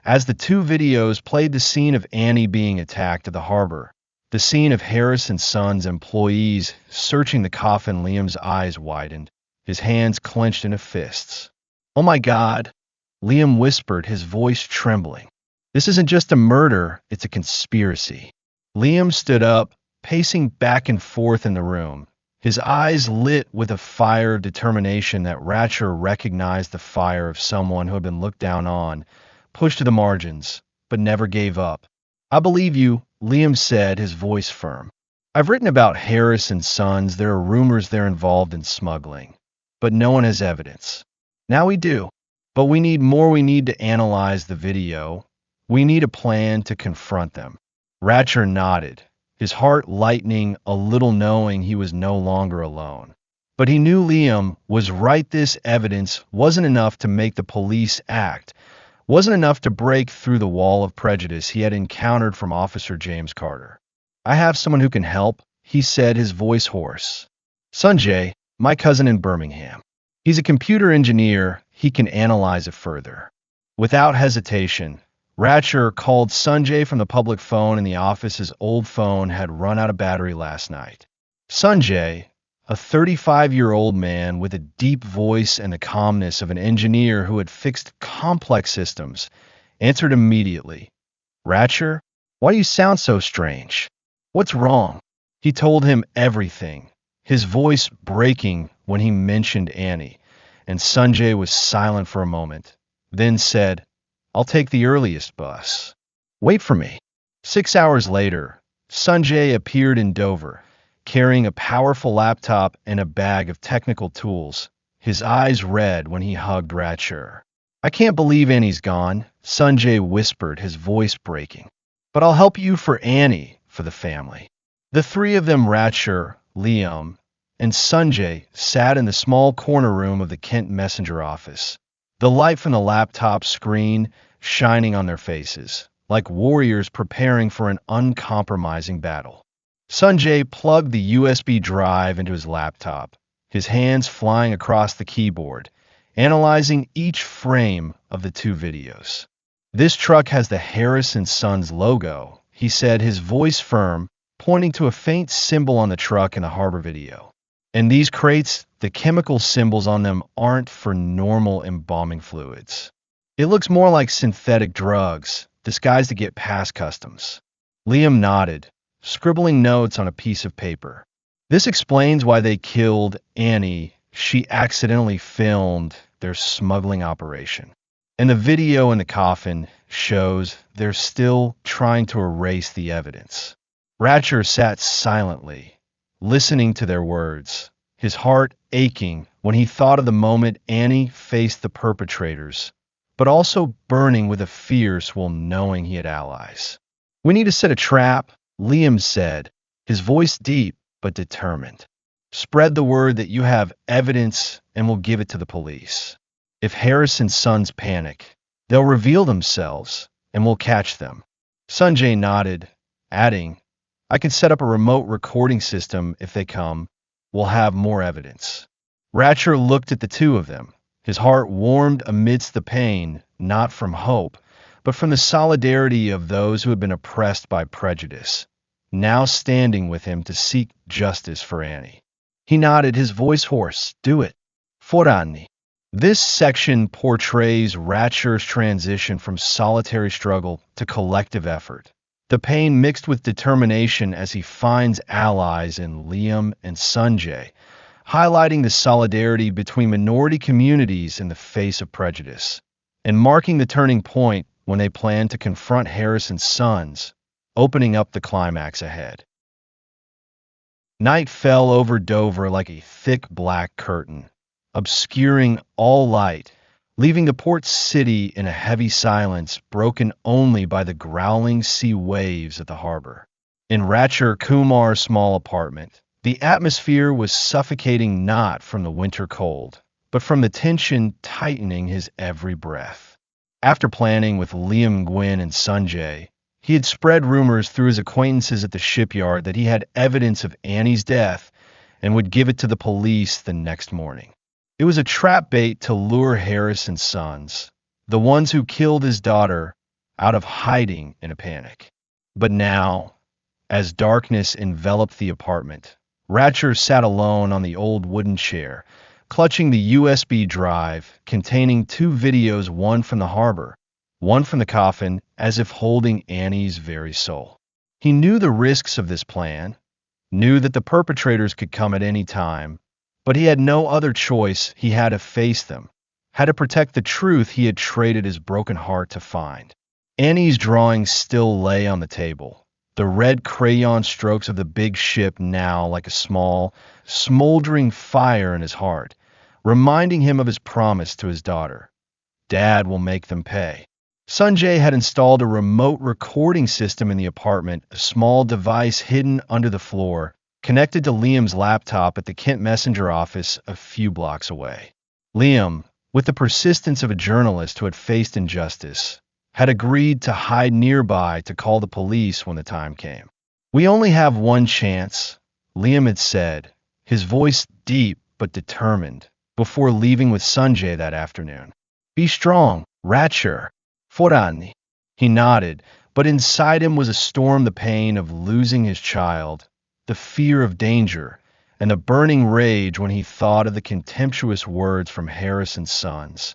as the 2 videos played the scene of Annie being attacked at the harbor, the scene of Harris and Sons employees searching the coffin, Liam's eyes widened, his hands clenched into fists. "Oh my God," Liam whispered, his voice trembling. "This isn't just a murder, it's a conspiracy." Liam stood up, pacing back and forth in the room, his eyes lit with a fire of determination that Ratcher recognized, the fire of someone who had been looked down on, pushed to the margins, but never gave up. "I believe you," Liam said, his voice firm. "I've written about Harris and Sons. There are rumors they're involved in smuggling, but no one has evidence. Now we do. But we need more. We need to analyze the video. We need a plan to confront them." Ratcher nodded, his heart lightening a little knowing he was no longer alone. But he knew Liam was right. This evidence wasn't enough to make the police act, wasn't enough to break through the wall of prejudice he had encountered from Officer James Carter. "I have someone who can help," he said, his voice hoarse. "Sanjay, my cousin in Birmingham. He's a computer engineer. He can analyze it further." Without hesitation, Ratcher called Sanjay from the public phone in the office. His old phone had run out of battery last night. Sanjay, a 35-year-old man with a deep voice and the calmness of an engineer who had fixed complex systems, answered immediately. "Ratcher, why do you sound so strange? What's wrong?" He told him everything, his voice breaking when he mentioned Annie, and Sanjay was silent for a moment, then said, "I'll take the earliest bus. Wait for me." 6 hours later, Sanjay appeared in Dover, carrying a powerful laptop and a bag of technical tools, his eyes red when he hugged Ratcher. "I can't believe Annie's gone," Sanjay whispered, his voice breaking. "But I'll help you for Annie, for the family." The three of them, Ratcher, Liam, and Sanjay, sat in the small corner room of the Kent Messenger office, the light from the laptop screen shining on their faces, like warriors preparing for an uncompromising battle. Sanjay plugged the USB drive into his laptop, his hands flying across the keyboard, analyzing each frame of the two videos. "This truck has the Harris & Sons logo," he said, his voice firm, pointing to a faint symbol on the truck in the harbor video. "And these crates, the chemical symbols on them aren't for normal embalming fluids. It looks more like synthetic drugs, disguised to get past customs." Liam nodded, scribbling notes on a piece of paper. "This explains why they killed Annie. She accidentally filmed their smuggling operation. And the video in the coffin shows they're still trying to erase the evidence." Ratcher sat silently, listening to their words, his heart aching when he thought of the moment Annie faced the perpetrators, but also burning with a fierce while knowing he had allies. "We need to set a trap," Liam said, his voice deep but determined. "Spread the word that you have evidence and we'll give it to the police. If Harris & Sons panic, they'll reveal themselves and we'll catch them." Sanjay nodded, adding, "I can set up a remote recording system if they come. We'll have more evidence." Ratcher looked at the two of them. His heart warmed amidst the pain, not from hope, but from the solidarity of those who had been oppressed by prejudice, now standing with him to seek justice for Annie. He nodded, his voice hoarse. "Do it. For Annie." This section portrays Ratcher's transition from solitary struggle to collective effort. The pain mixed with determination as he finds allies in Liam and Sanjay, highlighting the solidarity between minority communities in the face of prejudice, and marking the turning point when they plan to confront Harris & Sons, opening up the climax ahead. Night fell over Dover like a thick black curtain, obscuring all light, leaving the port city in a heavy silence broken only by the growling sea waves at the harbor. In Ratcher Kumar's small apartment, the atmosphere was suffocating, not from the winter cold, but from the tension tightening his every breath. After planning with Liam, Gwyn, and Sanjay, he had spread rumors through his acquaintances at the shipyard that he had evidence of Annie's death and would give it to the police the next morning. It was a trap bait to lure Harris & Sons, the ones who killed his daughter, out of hiding in a panic. But now, as darkness enveloped the apartment, Ratcher sat alone on the old wooden chair, clutching the USB drive containing two videos, one from the harbor, one from the coffin, as if holding Annie's very soul. He knew the risks of this plan, knew that the perpetrators could come at any time, but he had no other choice. He had to face them, had to protect the truth he had traded his broken heart to find. Annie's drawings still lay on the table, the red crayon strokes of the big ship now like a small, smoldering fire in his heart, reminding him of his promise to his daughter. Dad will make them pay. Sanjay had installed a remote recording system in the apartment, a small device hidden under the floor, connected to Liam's laptop at the Kent Messenger office a few blocks away. Liam, with the persistence of a journalist who had faced injustice, had agreed to hide nearby to call the police when the time came. "We only have one chance," Liam had said, his voice deep but determined, before leaving with Sanjay that afternoon. "Be strong, Ratcher. Forani." He nodded, but inside him was a storm, the pain of losing his child, the fear of danger, and the burning rage when he thought of the contemptuous words from Harris and Sons.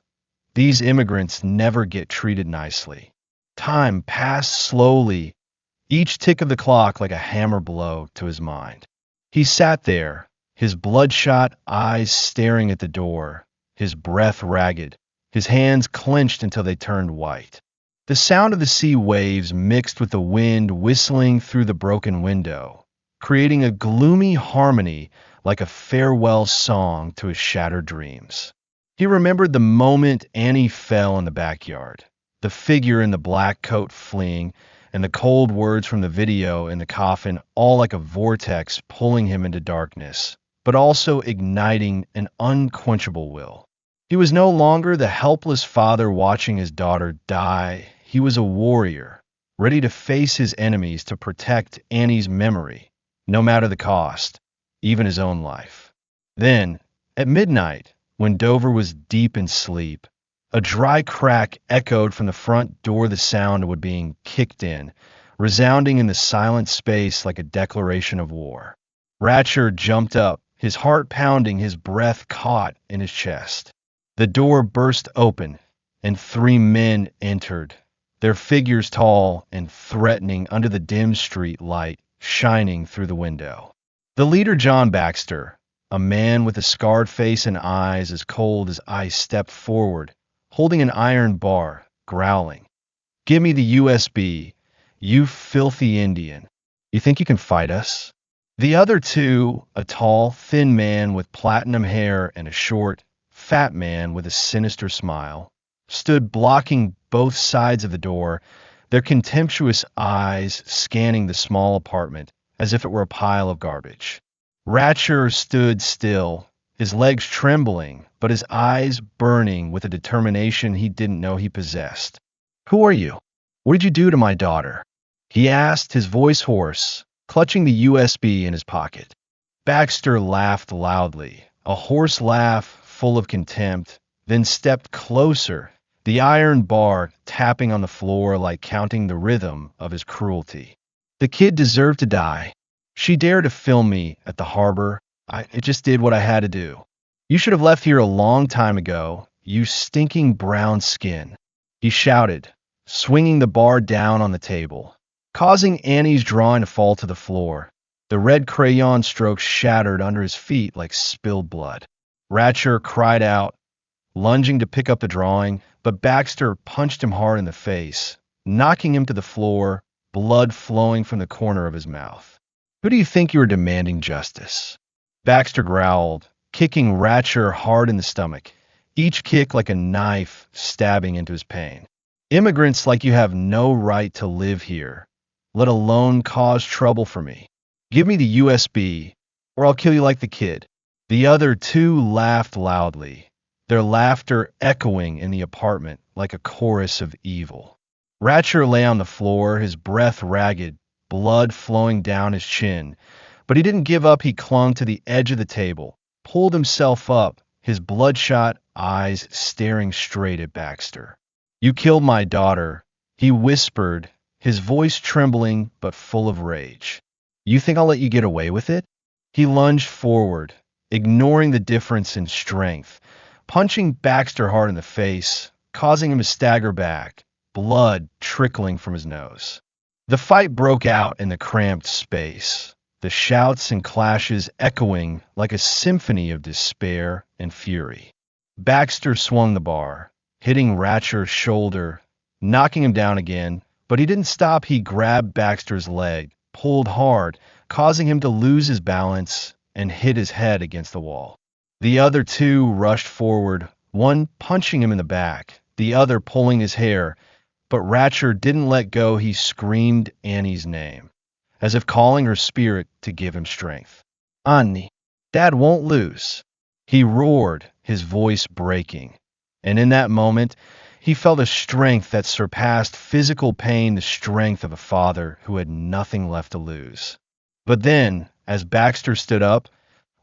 These immigrants never get treated nicely. Time passed slowly, each tick of the clock like a hammer blow to his mind. He sat there, his bloodshot eyes staring at the door, his breath ragged, his hands clenched until they turned white. The sound of the sea waves mixed with the wind whistling through the broken window, creating a gloomy harmony like a farewell song to his shattered dreams. He remembered the moment Annie fell in the backyard, the figure in the black coat fleeing, and the cold words from the video in the coffin, all like a vortex pulling him into darkness, but also igniting an unquenchable will. He was no longer the helpless father watching his daughter die. He was a warrior, ready to face his enemies to protect Annie's memory, no matter the cost, even his own life. Then, at midnight, when Dover was deep in sleep, a dry crack echoed from the front door, the sound of it being kicked in, resounding in the silent space like a declaration of war. Ratcher jumped up, his heart pounding, his breath caught in his chest. The door burst open, and 3 men entered, their figures tall and threatening under the dim street light shining through the window. The leader, John Baxter, a man with a scarred face and eyes as cold as ice, stepped forward, holding an iron bar, growling. "Give me the USB, you filthy Indian. You think you can fight us?" The other 2, a tall, thin man with platinum hair and a short, fat man with a sinister smile, stood blocking both sides of the door, their contemptuous eyes scanning the small apartment as if it were a pile of garbage. Ratcher stood still, his legs trembling, but his eyes burning with a determination he didn't know he possessed. "Who are you? What did you do to my daughter?" he asked, his voice hoarse, clutching the USB in his pocket. Baxter laughed loudly, a hoarse laugh full of contempt, then stepped closer, the iron bar tapping on the floor like counting the rhythm of his cruelty. "The kid deserved to die. She dared to film me at the harbor. I just did what I had to do. You should have left here a long time ago, you stinking brown skin," he shouted, swinging the bar down on the table, causing Annie's drawing to fall to the floor. The red crayon strokes shattered under his feet like spilled blood. Ratcher cried out, lunging to pick up the drawing, but Baxter punched him hard in the face, knocking him to the floor, blood flowing from the corner of his mouth. "Who do you think you are demanding justice?" Baxter growled, kicking Ratcher hard in the stomach, each kick like a knife stabbing into his pain. "Immigrants like you have no right to live here, let alone cause trouble for me. Give me the USB, or I'll kill you like the kid." The other 2 laughed loudly, their laughter echoing in the apartment like a chorus of evil. Ratcher lay on the floor, his breath ragged, blood flowing down his chin, but he didn't give up. He clung to the edge of the table, pulled himself up, his bloodshot eyes staring straight at Baxter. "You killed my daughter," he whispered, his voice trembling but full of rage. "You think I'll let you get away with it?" He lunged forward, ignoring the difference in strength, punching Baxter hard in the face, causing him to stagger back, blood trickling from his nose. The fight broke out in the cramped space, the shouts and clashes echoing like a symphony of despair and fury. Baxter swung the bar, hitting Ratcher's shoulder, knocking him down again, but he didn't stop. He grabbed Baxter's leg, pulled hard, causing him to lose his balance and hit his head against the wall. The other 2 rushed forward, one punching him in the back, the other pulling his hair, but Ratcher didn't let go. He screamed Annie's name. as if calling her spirit to give him strength. Annie, Dad won't lose, he roared, his voice breaking. And in that moment, he felt a strength that surpassed physical pain, the strength of a father who had nothing left to lose. But then, as Baxter stood up,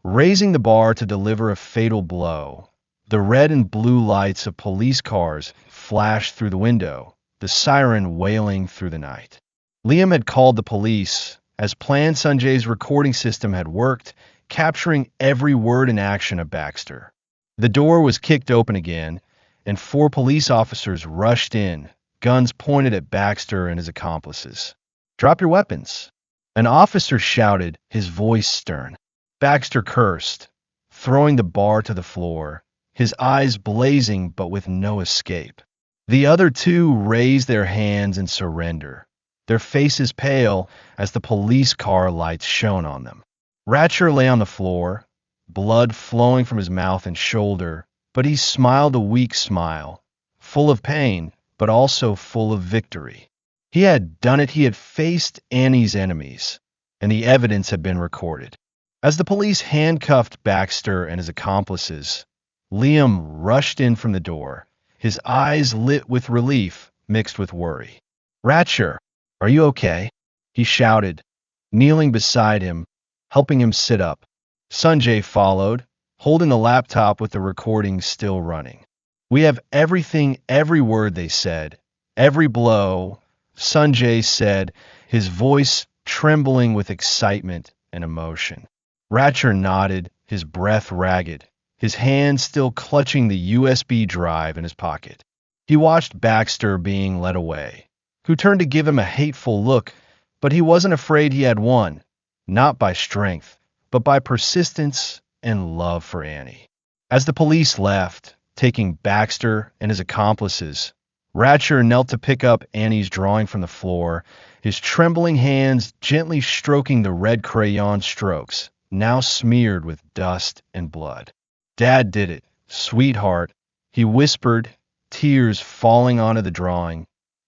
raising the bar to deliver a fatal blow, the red and blue lights of police cars flashed through the window, the siren wailing through the night. Liam had called the police. As planned, Sanjay's recording system had worked, capturing every word and action of Baxter. The door was kicked open again, and 4 police officers rushed in, guns pointed at Baxter and his accomplices. "Drop your weapons," an officer shouted, his voice stern. Baxter cursed, throwing the bar to the floor, his eyes blazing but with no escape. The other 2 raised their hands in surrender, their faces pale as the police car lights shone on them. Ratcher lay on the floor, blood flowing from his mouth and shoulder, but he smiled a weak smile, full of pain, but also full of victory. He had done it. He had faced Annie's enemies, and the evidence had been recorded. As the police handcuffed Baxter and his accomplices, Liam rushed in from the door, his eyes lit with relief mixed with worry. "Ratcher, are you okay?" he shouted, kneeling beside him, helping him sit up. Sanjay followed, holding the laptop with the recording still running. "We have everything, every word they said, every blow," Sanjay said, his voice trembling with excitement and emotion. Ratcher nodded, his breath ragged, his hand still clutching the USB drive in his pocket. He watched Baxter being led away, who turned to give him a hateful look, but he wasn't afraid. He had won, not by strength, but by persistence and love for Annie. As the police left, taking Baxter and his accomplices, Ratcher knelt to pick up Annie's drawing from the floor, his trembling hands gently stroking the red crayon strokes, now smeared with dust and blood. "Dad did it, sweetheart," he whispered, tears falling onto the drawing,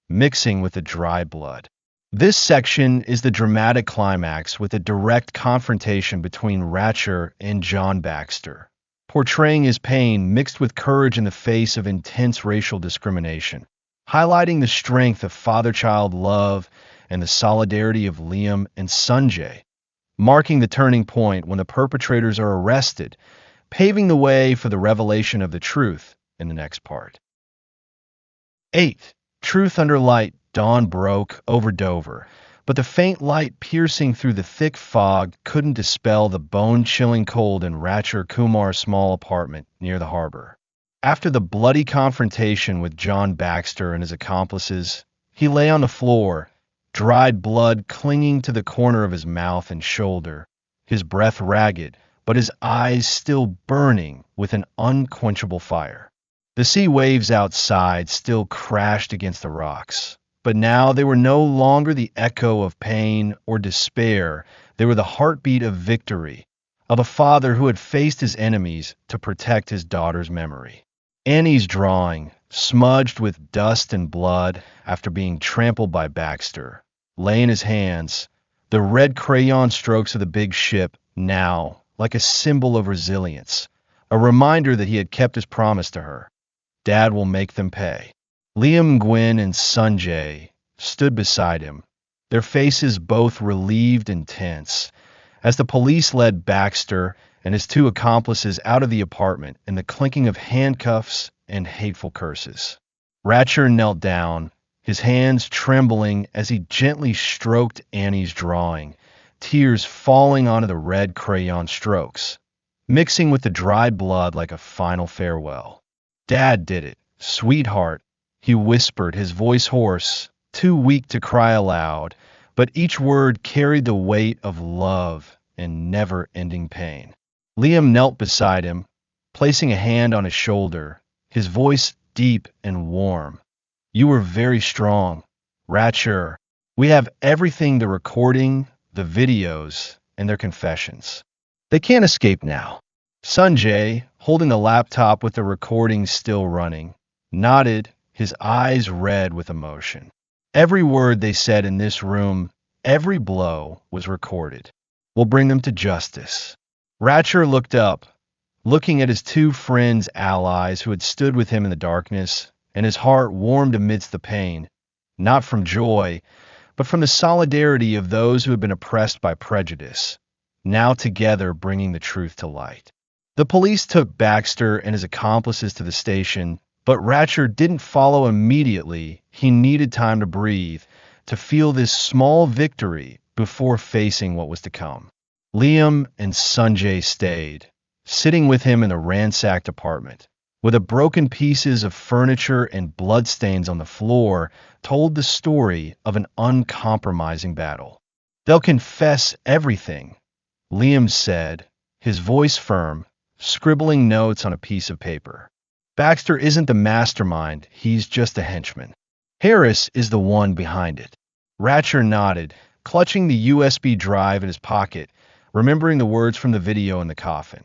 mixing with the dry blood. This section is the dramatic climax with a direct confrontation between Ratcher and John Baxter, portraying his pain mixed with courage in the face of intense racial discrimination, highlighting the strength of father-child love and the solidarity of Liam and Sanjay, marking the turning point when the perpetrators are arrested, paving the way for the revelation of the truth in the next part. 8. Truth under light. Dawn broke over Dover, but the faint light piercing through the thick fog couldn't dispel the bone-chilling cold in Ratcher Kumar's small apartment near the harbor. After the bloody confrontation with John Baxter and his accomplices, he lay on the floor, dried blood clinging to the corner of his mouth and shoulder, his breath ragged, but his eyes still burning with an unquenchable fire. The sea waves outside still crashed against the rocks, but now they were no longer the echo of pain or despair. They were the heartbeat of victory, of a father who had faced his enemies to protect his daughter's memory. Annie's drawing, smudged with dust and blood after being trampled by Baxter, lay in his hands, the red crayon strokes of the big ship now like a symbol of resilience, a reminder that he had kept his promise to her. Dad will make them pay. Liam, Gwyn, and Sanjay stood beside him, their faces both relieved and tense, as the police led Baxter and his 2 accomplices out of the apartment in the clinking of handcuffs and hateful curses. Ratcher knelt down, his hands trembling as he gently stroked Annie's drawing, tears falling onto the red crayon strokes, mixing with the dried blood like a final farewell. "Dad did it, sweetheart," he whispered, his voice hoarse, too weak to cry aloud, but each word carried the weight of love and never-ending pain. Liam knelt beside him, placing a hand on his shoulder, his voice deep and warm. "You were very strong, Ratcher. We have everything, the recording, the videos, and their confessions. They can't escape now." Sanjay, holding the laptop with the recording still running, nodded, his eyes red with emotion. "Every word they said in this room, Every blow was recorded. We'll bring them to justice. Ratcher looked up, looking at his two friends, allies who had stood with him in the darkness, and his heart warmed amidst the pain, not from joy, but from the solidarity of those who had been oppressed by prejudice, now together bringing the truth to light. The police took Baxter and his accomplices to the station, but Ratcher didn't follow immediately. He needed time to breathe, to feel this small victory before facing what was to come. Liam and Sanjay stayed, sitting with him in the ransacked apartment, with the broken pieces of furniture and bloodstains on the floor, told the story of an uncompromising battle. They'll confess everything, Liam said, his voice firm, scribbling notes on a piece of paper. Baxter isn't the mastermind, he's just a henchman. Harris is the one behind it. Ratcher nodded, clutching the USB drive in his pocket, remembering the words from the video in the coffin.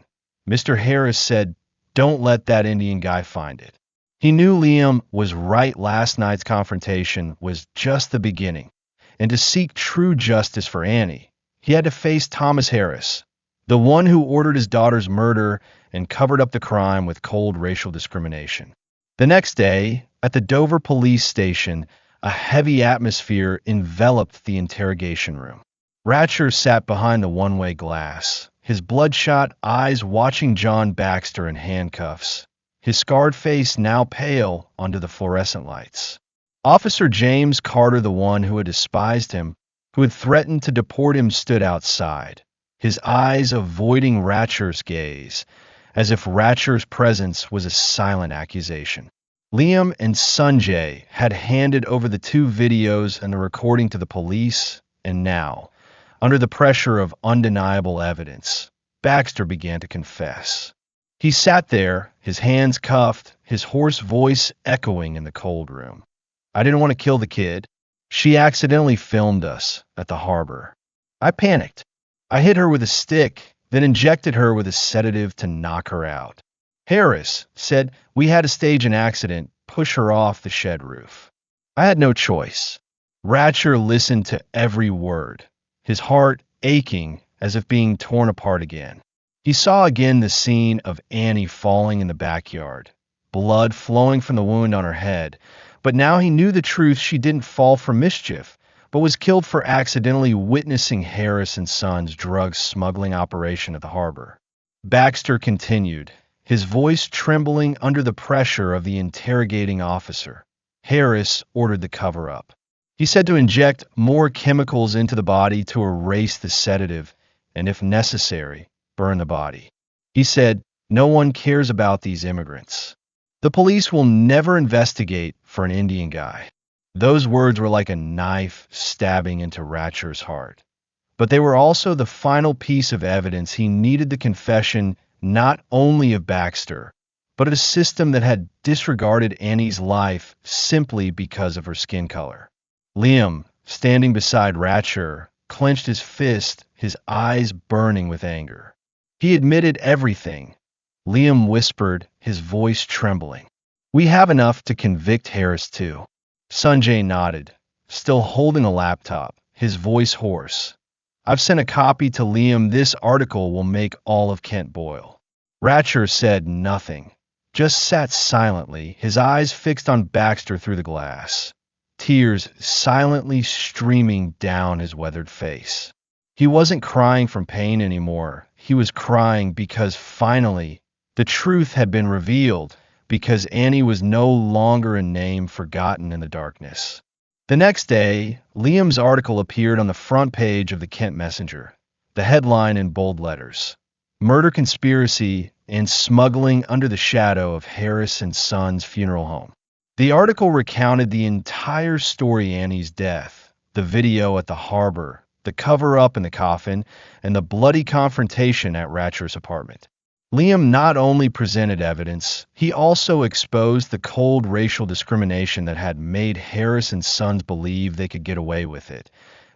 Mr. Harris said, "Don't let that Indian guy find it." He knew Liam was right. Last night's confrontation was just the beginning, and to seek true justice for Annie, he had to face Thomas Harris, the one who ordered his daughter's murder and covered up the crime with cold racial discrimination. The next day, at the Dover police station, a heavy atmosphere enveloped the interrogation room. Ratcher sat behind the one-way glass, his bloodshot eyes watching John Baxter in handcuffs, his scarred face now pale under the fluorescent lights. Officer James Carter, the one who had despised him, who had threatened to deport him, stood outside, his eyes avoiding Ratcher's gaze, as if Ratcher's presence was a silent accusation. Liam and Sanjay had handed over the two videos and the recording to the police, and now, under the pressure of undeniable evidence, Baxter began to confess. He sat there, his hands cuffed, his hoarse voice echoing in the cold room. "I didn't want to kill the kid. She accidentally filmed us at the harbor. I panicked. I hit her with a stick, then injected her with a sedative to knock her out." Harris said, "We had to stage an accident, push her off the shed roof. I had no choice." Ratcher listened to every word, his heart aching as if being torn apart again. He saw again the scene of Annie falling in the backyard, blood flowing from the wound on her head, but now he knew the truth. She didn't fall for mischief, but was killed for accidentally witnessing Harris and Sons' drug smuggling operation at the harbor. Baxter continued, his voice trembling under the pressure of the interrogating officer. Harris ordered the cover-up. He said to inject more chemicals into the body to erase the sedative, and if necessary, burn the body. He said, "No one cares about these immigrants. The police will never investigate for an Indian guy." Those words were like a knife stabbing into Ratcher's heart. But they were also the final piece of evidence he needed, the confession not only of Baxter, but of a system that had disregarded Annie's life simply because of her skin color. Liam, standing beside Ratcher, clenched his fist, his eyes burning with anger. He admitted everything. Liam whispered, his voice trembling. "We have enough to convict Harris too." Sanjay nodded, still holding a laptop, his voice hoarse. "I've sent a copy to Liam. This article will make all of Kent boil." Ratcher said nothing, just sat silently, his eyes fixed on Baxter through the glass, tears silently streaming down his weathered face. He wasn't crying from pain anymore. He was crying because finally the truth had been revealed, because Annie was no longer a name forgotten in the darkness. The next day, Liam's article appeared on the front page of the Kent Messenger, the headline in bold letters, "Murder Conspiracy and Smuggling Under the Shadow of Harris and Sons Funeral Home." The article recounted the entire story: Annie's death, the video at the harbor, the cover-up in the coffin, and the bloody confrontation at Ratcher's apartment. Liam not only presented evidence, he also exposed the cold racial discrimination that had made Harris and Sons believe they could get away with it.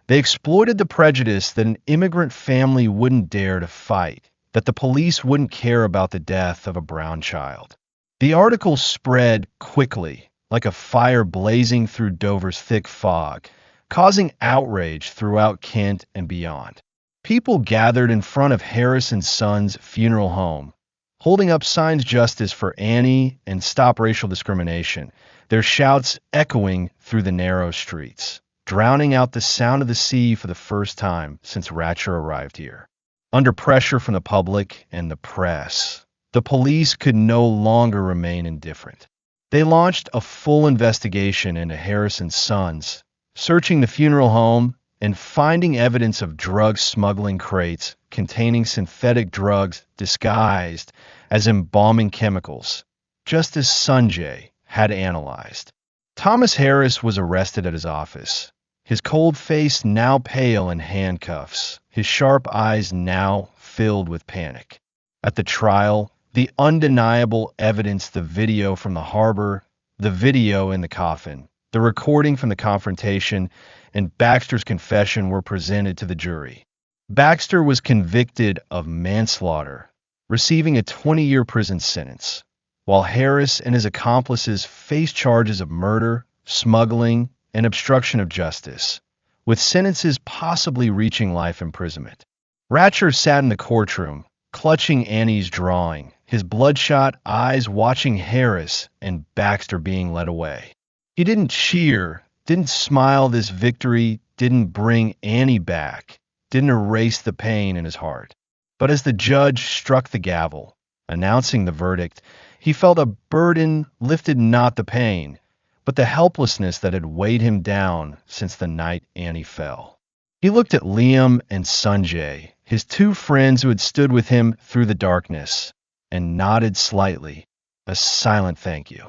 They exploited the prejudice that an immigrant family wouldn't dare to fight, that the police wouldn't care about the death of a brown child. The article spread quickly, like a fire blazing through Dover's thick fog, causing outrage throughout Kent and beyond. People gathered in front of Harris and Sons' funeral home, holding up signs justice for Annie and stop racial discrimination, their shouts echoing through the narrow streets, drowning out the sound of the sea for the first time since Ratcher arrived here. Under pressure from the public and the press, the police could no longer remain indifferent. They launched a full investigation into Harris and Sons, searching the funeral home and finding evidence of drug smuggling crates containing synthetic drugs disguised as embalming chemicals, just as Sanjay had analyzed. Thomas Harris was arrested at his office, his cold face now pale in handcuffs, his sharp eyes now filled with panic. At the trial, the undeniable evidence, the video from the harbor, the video in the coffin, the recording from the confrontation, and Baxter's confession were presented to the jury. Baxter was convicted of manslaughter, receiving a 20-year prison sentence, while Harris and his accomplices faced charges of murder, smuggling, and obstruction of justice, with sentences possibly reaching life imprisonment. Ratcher sat in the courtroom, clutching Annie's drawing, his bloodshot eyes watching Harris and Baxter being led away. He didn't cheer, didn't smile. This victory didn't bring Annie back, didn't erase the pain in his heart. But as the judge struck the gavel, announcing the verdict, he felt a burden lifted, not the pain, but the helplessness that had weighed him down since the night Annie fell. He looked at Liam and Sanjay, his two friends who had stood with him through the darkness, and nodded slightly, a silent thank you.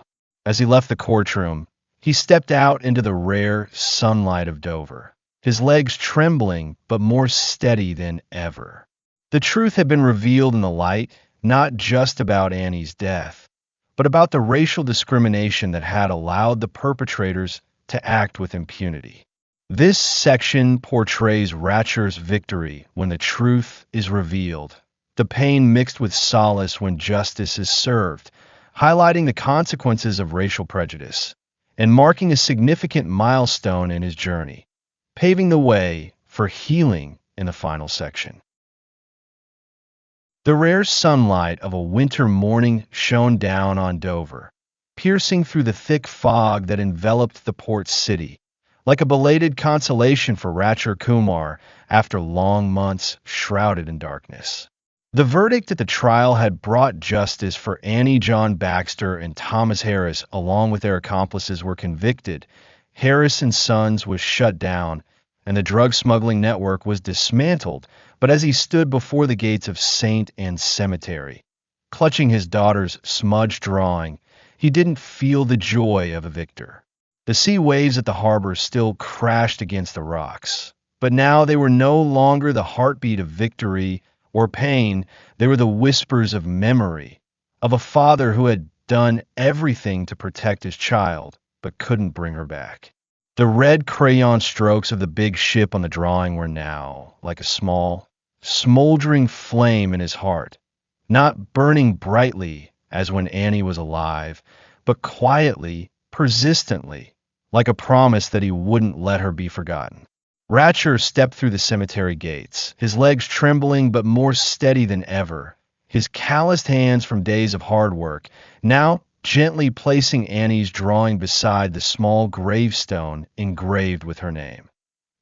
As he left the courtroom, he stepped out into the rare sunlight of Dover, his legs trembling but more steady than ever. The truth had been revealed in the light, not just about Annie's death, but about the racial discrimination that had allowed the perpetrators to act with impunity. This section portrays Ratcher's victory when the truth is revealed, the pain mixed with solace when justice is served, highlighting the consequences of racial prejudice, and marking a significant milestone in his journey, paving the way for healing in the final section. The rare sunlight of a winter morning shone down on Dover, piercing through the thick fog that enveloped the port city, like a belated consolation for Ratcher Kumar after long months shrouded in darkness. The verdict at the trial had brought justice for Annie John Baxter and Thomas Harris, along with their accomplices, were convicted. Harris and Sons was shut down, and the drug smuggling network was dismantled. But as he stood before the gates of St. Anne's Cemetery, clutching his daughter's smudged drawing, he didn't feel the joy of a victor. The sea waves at the harbor still crashed against the rocks, but now they were no longer the heartbeat of victory or pain. They were the whispers of memory, of a father who had done everything to protect his child, but couldn't bring her back. The red crayon strokes of the big ship on the drawing were now like a small, smoldering flame in his heart, not burning brightly as when Annie was alive, but quietly, persistently, like a promise that he wouldn't let her be forgotten. Ratcher stepped through the cemetery gates, his legs trembling but more steady than ever, his calloused hands from days of hard work, now gently placing Annie's drawing beside the small gravestone engraved with her name.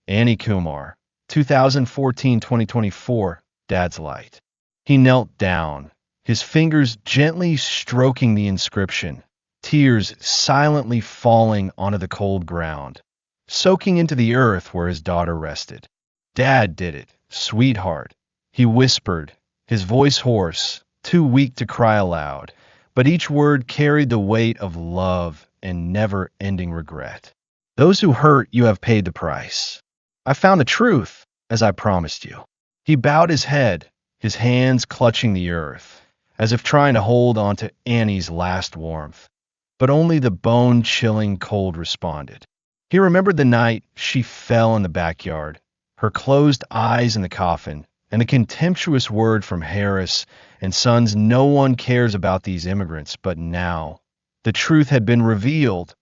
Annie Kumar, 2014-2024, Dad's Light. He knelt down, his fingers gently stroking the inscription, tears silently falling onto the cold ground, soaking into the earth where his daughter rested. Dad did it, sweetheart, he whispered, his voice hoarse, too weak to cry aloud, but each word carried the weight of love and never-ending regret. Those who hurt you have paid the price. I found the truth, as I promised you. He bowed his head, his hands clutching the earth, as if trying to hold on to Annie's last warmth. But only the bone-chilling cold responded. He remembered the night she fell in the backyard, her closed eyes in the coffin, and the contemptuous word from Harris and Sons, no one cares about these immigrants. But now, the truth had been revealed,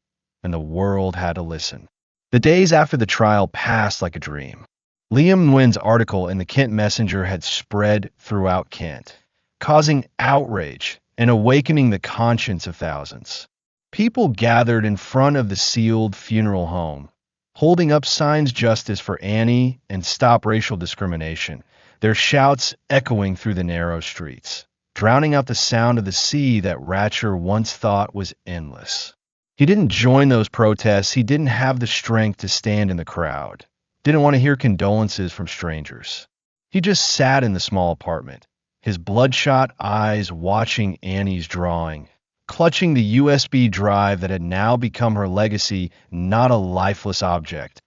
and the world had to listen. The days after the trial passed like a dream. Liam Nguyen's article in the Kent Messenger had spread throughout Kent, causing outrage and awakening the conscience of thousands. People gathered in front of the sealed funeral home, holding up signs justice for Annie and stop racial discrimination, their shouts echoing through the narrow streets, drowning out the sound of the sea that Ratcher once thought was endless. He didn't join those protests. He didn't have the strength to stand in the crowd. Didn't want to hear condolences from strangers. He just sat in the small apartment, his bloodshot eyes watching Annie's drawing, clutching the USB drive that had now become her legacy, not a lifeless object,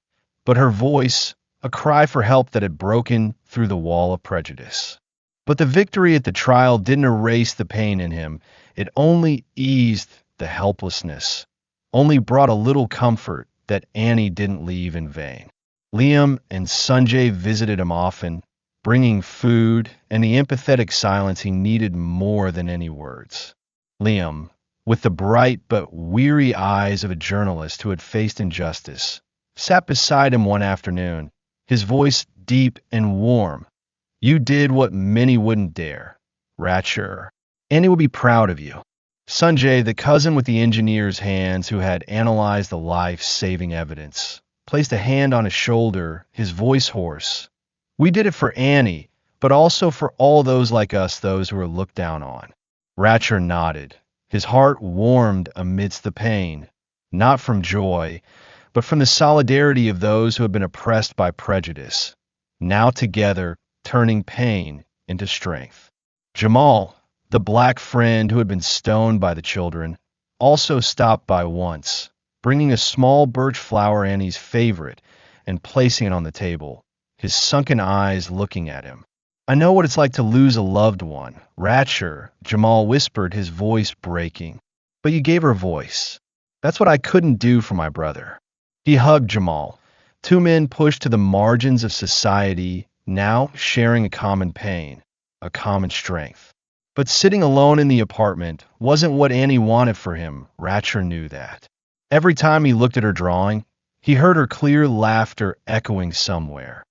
but her voice, a cry for help that had broken through the wall of prejudice. But the victory at the trial didn't erase the pain in him. It only eased the helplessness, only brought a little comfort that Annie didn't leave in vain. Liam and Sanjay visited him often, bringing food and the empathetic silence he needed more than any words. Liam, with the bright but weary eyes of a journalist who had faced injustice, sat beside him one afternoon, his voice deep and warm. "You did what many wouldn't dare, Ratcher. Annie will be proud of you." Sanjay, the cousin with the engineer's hands who had analyzed the life-saving evidence, placed a hand on his shoulder, his voice hoarse. "We did it for Annie, but also for all those like us, those who are looked down on." Ratcher nodded. His heart warmed amidst the pain, not from joy, but from the solidarity of those who had been oppressed by prejudice, now together turning pain into strength. Jamal, the black friend who had been stoned by the children, also stopped by once, bringing a small birch flower, Annie's favorite, and placing it on the table, his sunken eyes looking at him. "I know what it's like to lose a loved one, Ratcher," Jamal whispered, his voice breaking. "But you gave her a voice. That's what I couldn't do for my brother." He hugged Jamal. Two men pushed to the margins of society, now sharing a common pain, a common strength. But sitting alone in the apartment wasn't what Annie wanted for him. Ratcher knew that. Every time he looked at her drawing, he heard her clear laughter echoing somewhere,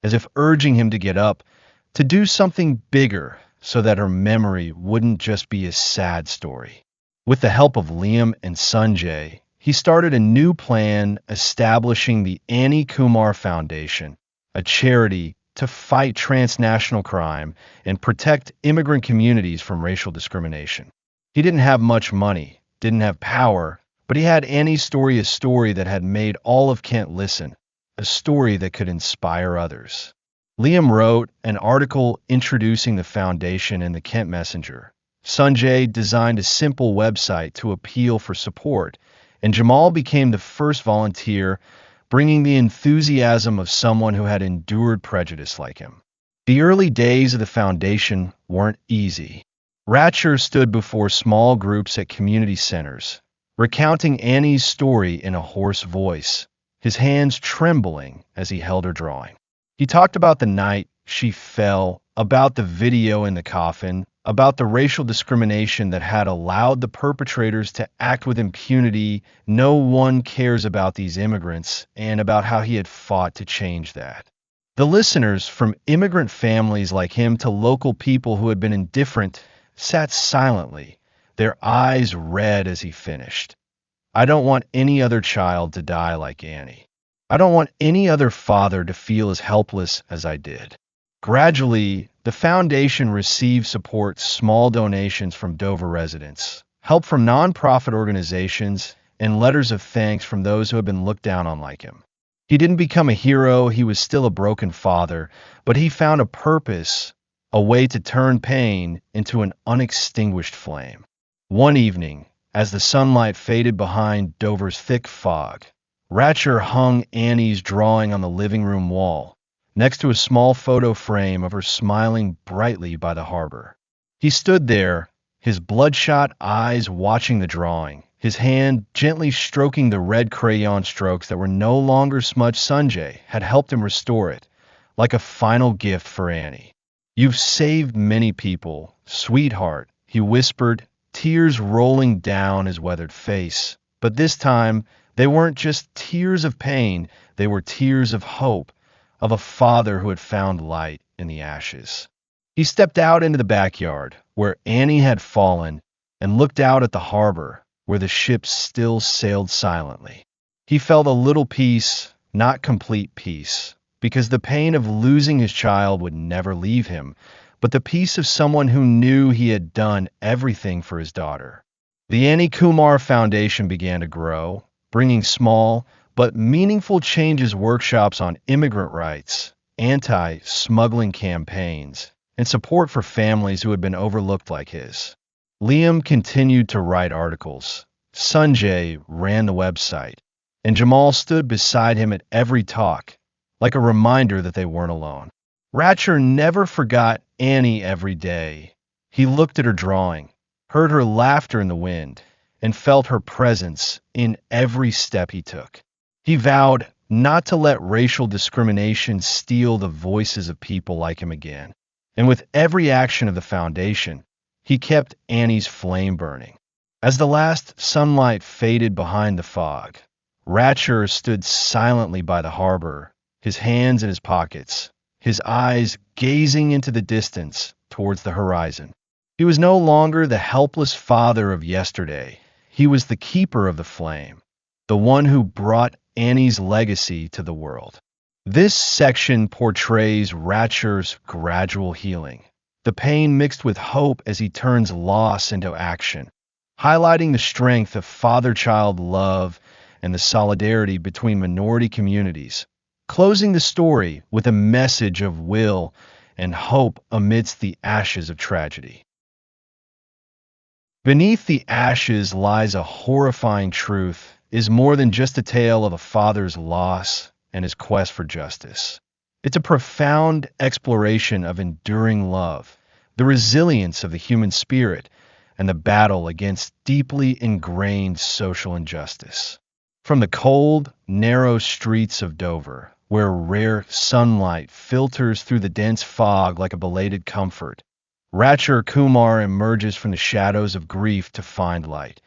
as if urging him to get up, to do something bigger so that her memory wouldn't just be a sad story. With the help of Liam and Sanjay, he started a new plan, establishing the Annie Kumar Foundation, a charity to fight transnational crime and protect immigrant communities from racial discrimination. He didn't have much money, didn't have power, but he had Annie's story, a story that had made all of Kent listen, a story that could inspire others. Liam wrote an article introducing the foundation in the Kent Messenger. Sanjay designed a simple website to appeal for support, and Jamal became the first volunteer, bringing the enthusiasm of someone who had endured prejudice like him. The early days of the foundation weren't easy. Ratcher stood before small groups at community centers, recounting Annie's story in a hoarse voice, his hands trembling as he held her drawing. He talked about the night she fell, about the video in the coffin, about the racial discrimination that had allowed the perpetrators to act with impunity. No one cares about these immigrants, and about how he had fought to change that. The listeners, from immigrant families like him to local people who had been indifferent, sat silently, their eyes red as he finished. "I don't want any other child to die like Annie. I don't want any other father to feel as helpless as I did." Gradually, the foundation received support, small donations from Dover residents, help from nonprofit organizations, and letters of thanks from those who had been looked down on like him. He didn't become a hero, he was still a broken father, but he found a purpose, a way to turn pain into an unextinguished flame. One evening, as the sunlight faded behind Dover's thick fog, Ratcher hung Annie's drawing on the living room wall, next to a small photo frame of her smiling brightly by the harbor. He stood there, his bloodshot eyes watching the drawing, his hand gently stroking the red crayon strokes that were no longer smudged. Sanjay had helped him restore it, like a final gift for Annie. "You've saved many people, sweetheart," he whispered, tears rolling down his weathered face. "But this time, They weren't just tears of pain, they were tears of hope, of a father who had found light in the ashes. He stepped out into the backyard, where Annie had fallen, and looked out at the harbor, where the ships still sailed silently. He felt a little peace, not complete peace, because the pain of losing his child would never leave him, but the peace of someone who knew he had done everything for his daughter. The Annie Kumar Foundation began to grow, bringing small but meaningful changes, workshops on immigrant rights, anti-smuggling campaigns, and support for families who had been overlooked like his. Liam continued to write articles. Sanjay ran the website, and Jamal stood beside him at every talk, like a reminder that they weren't alone. Ratcher never forgot Annie every day. He looked at her drawing, heard her laughter in the wind, and felt her presence in every step he took. He vowed not to let racial discrimination steal the voices of people like him again. And with every action of the foundation, he kept Annie's flame burning. As the last sunlight faded behind the fog, Ratcher stood silently by the harbor, his hands in his pockets, his eyes gazing into the distance towards the horizon. He was no longer the helpless father of yesterday. He was the keeper of the flame, the one who brought Annie's legacy to the world. This section portrays Ratcher's gradual healing, the pain mixed with hope as he turns loss into action, highlighting the strength of father-child love and the solidarity between minority communities, closing the story with a message of will and hope amidst the ashes of tragedy. Beneath the ashes lies a horrifying truth, is more than just a tale of a father's loss and his quest for justice. It's a profound exploration of enduring love, the resilience of the human spirit, and the battle against deeply ingrained social injustice. From the cold, narrow streets of Dover, where rare sunlight filters through the dense fog like a belated comfort, Ratcher Kumar emerges from the shadows of grief to find light.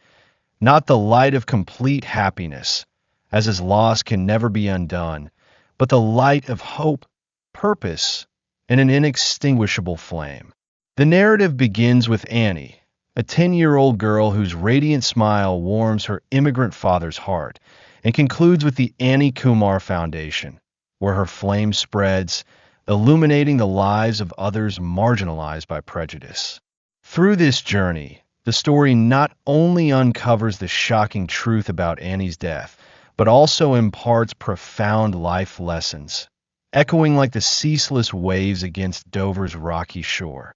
Not the light of complete happiness, as his loss can never be undone, but the light of hope, purpose, and an inextinguishable flame. The narrative begins with Annie, a 10-year-old girl whose radiant smile warms her immigrant father's heart, and concludes with the Annie Kumar Foundation, where her flame spreads, illuminating the lives of others marginalized by prejudice. Through this journey, the story not only uncovers the shocking truth about Annie's death, but also imparts profound life lessons, echoing like the ceaseless waves against Dover's rocky shore.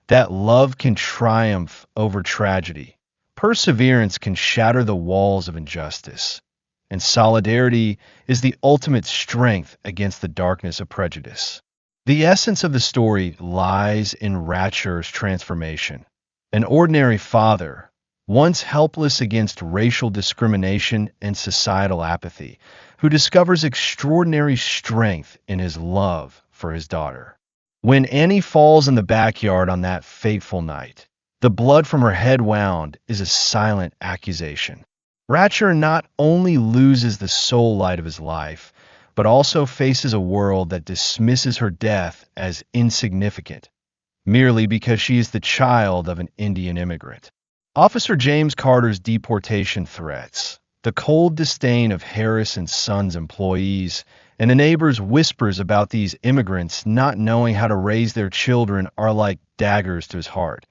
That love can triumph over tragedy, perseverance can shatter the walls of injustice, and solidarity is the ultimate strength against the darkness of prejudice. The essence of the story lies in Ratcher's transformation. An ordinary father, once helpless against racial discrimination and societal apathy, who discovers extraordinary strength in his love for his daughter. When Annie falls in the backyard on that fateful night, the blood from her head wound is a silent accusation. Ratcher not only loses the soul light of his life, but also faces a world that dismisses her death as insignificant, merely because she is the child of an Indian immigrant. Officer James Carter's deportation threats, the cold disdain of Harris and Sons employees, and the neighbors' whispers about these immigrants not knowing how to raise their children are like daggers to his heart,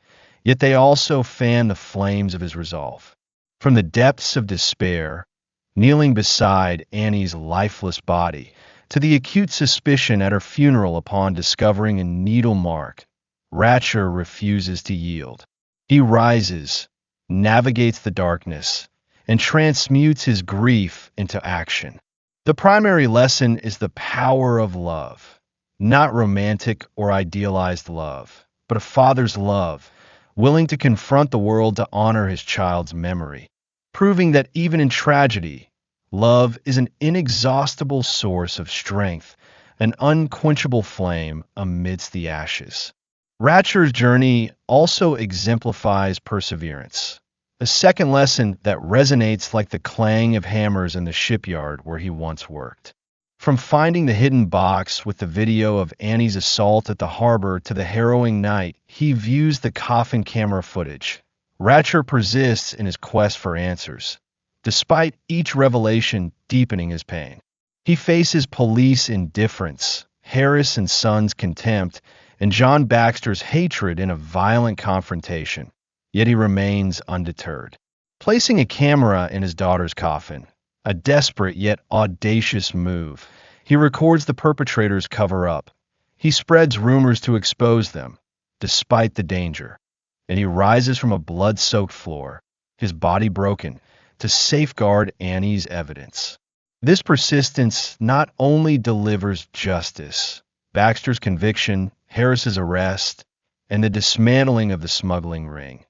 yet they also fan the flames of his resolve. From the depths of despair, kneeling beside Annie's lifeless body, to the acute suspicion at her funeral upon discovering a needle mark, Ratcher refuses to yield. He rises, navigates the darkness, and transmutes his grief into action. The primary lesson is the power of love, not romantic or idealized love, but a father's love, willing to confront the world to honor his child's memory, proving that even in tragedy, love is an inexhaustible source of strength, an unquenchable flame amidst the ashes. Ratcher's journey also exemplifies perseverance. A second lesson that resonates like the clang of hammers in the shipyard where he once worked. From finding the hidden box with the video of Annie's assault at the harbor to the harrowing night he views the Coffin camera footage, Ratcher persists in his quest for answers, despite each revelation deepening his pain. He faces police indifference, Harris and Son's contempt, and John Baxter's hatred in a violent confrontation, yet he remains undeterred. Placing a camera in his daughter's coffin, a desperate yet audacious move, he records the perpetrator's cover-up. He spreads rumors to expose them, despite the danger, and he rises from a blood-soaked floor, his body broken, to safeguard Annie's evidence. This persistence not only delivers justice, Baxter's conviction, Harris's arrest, and the dismantling of the smuggling ring,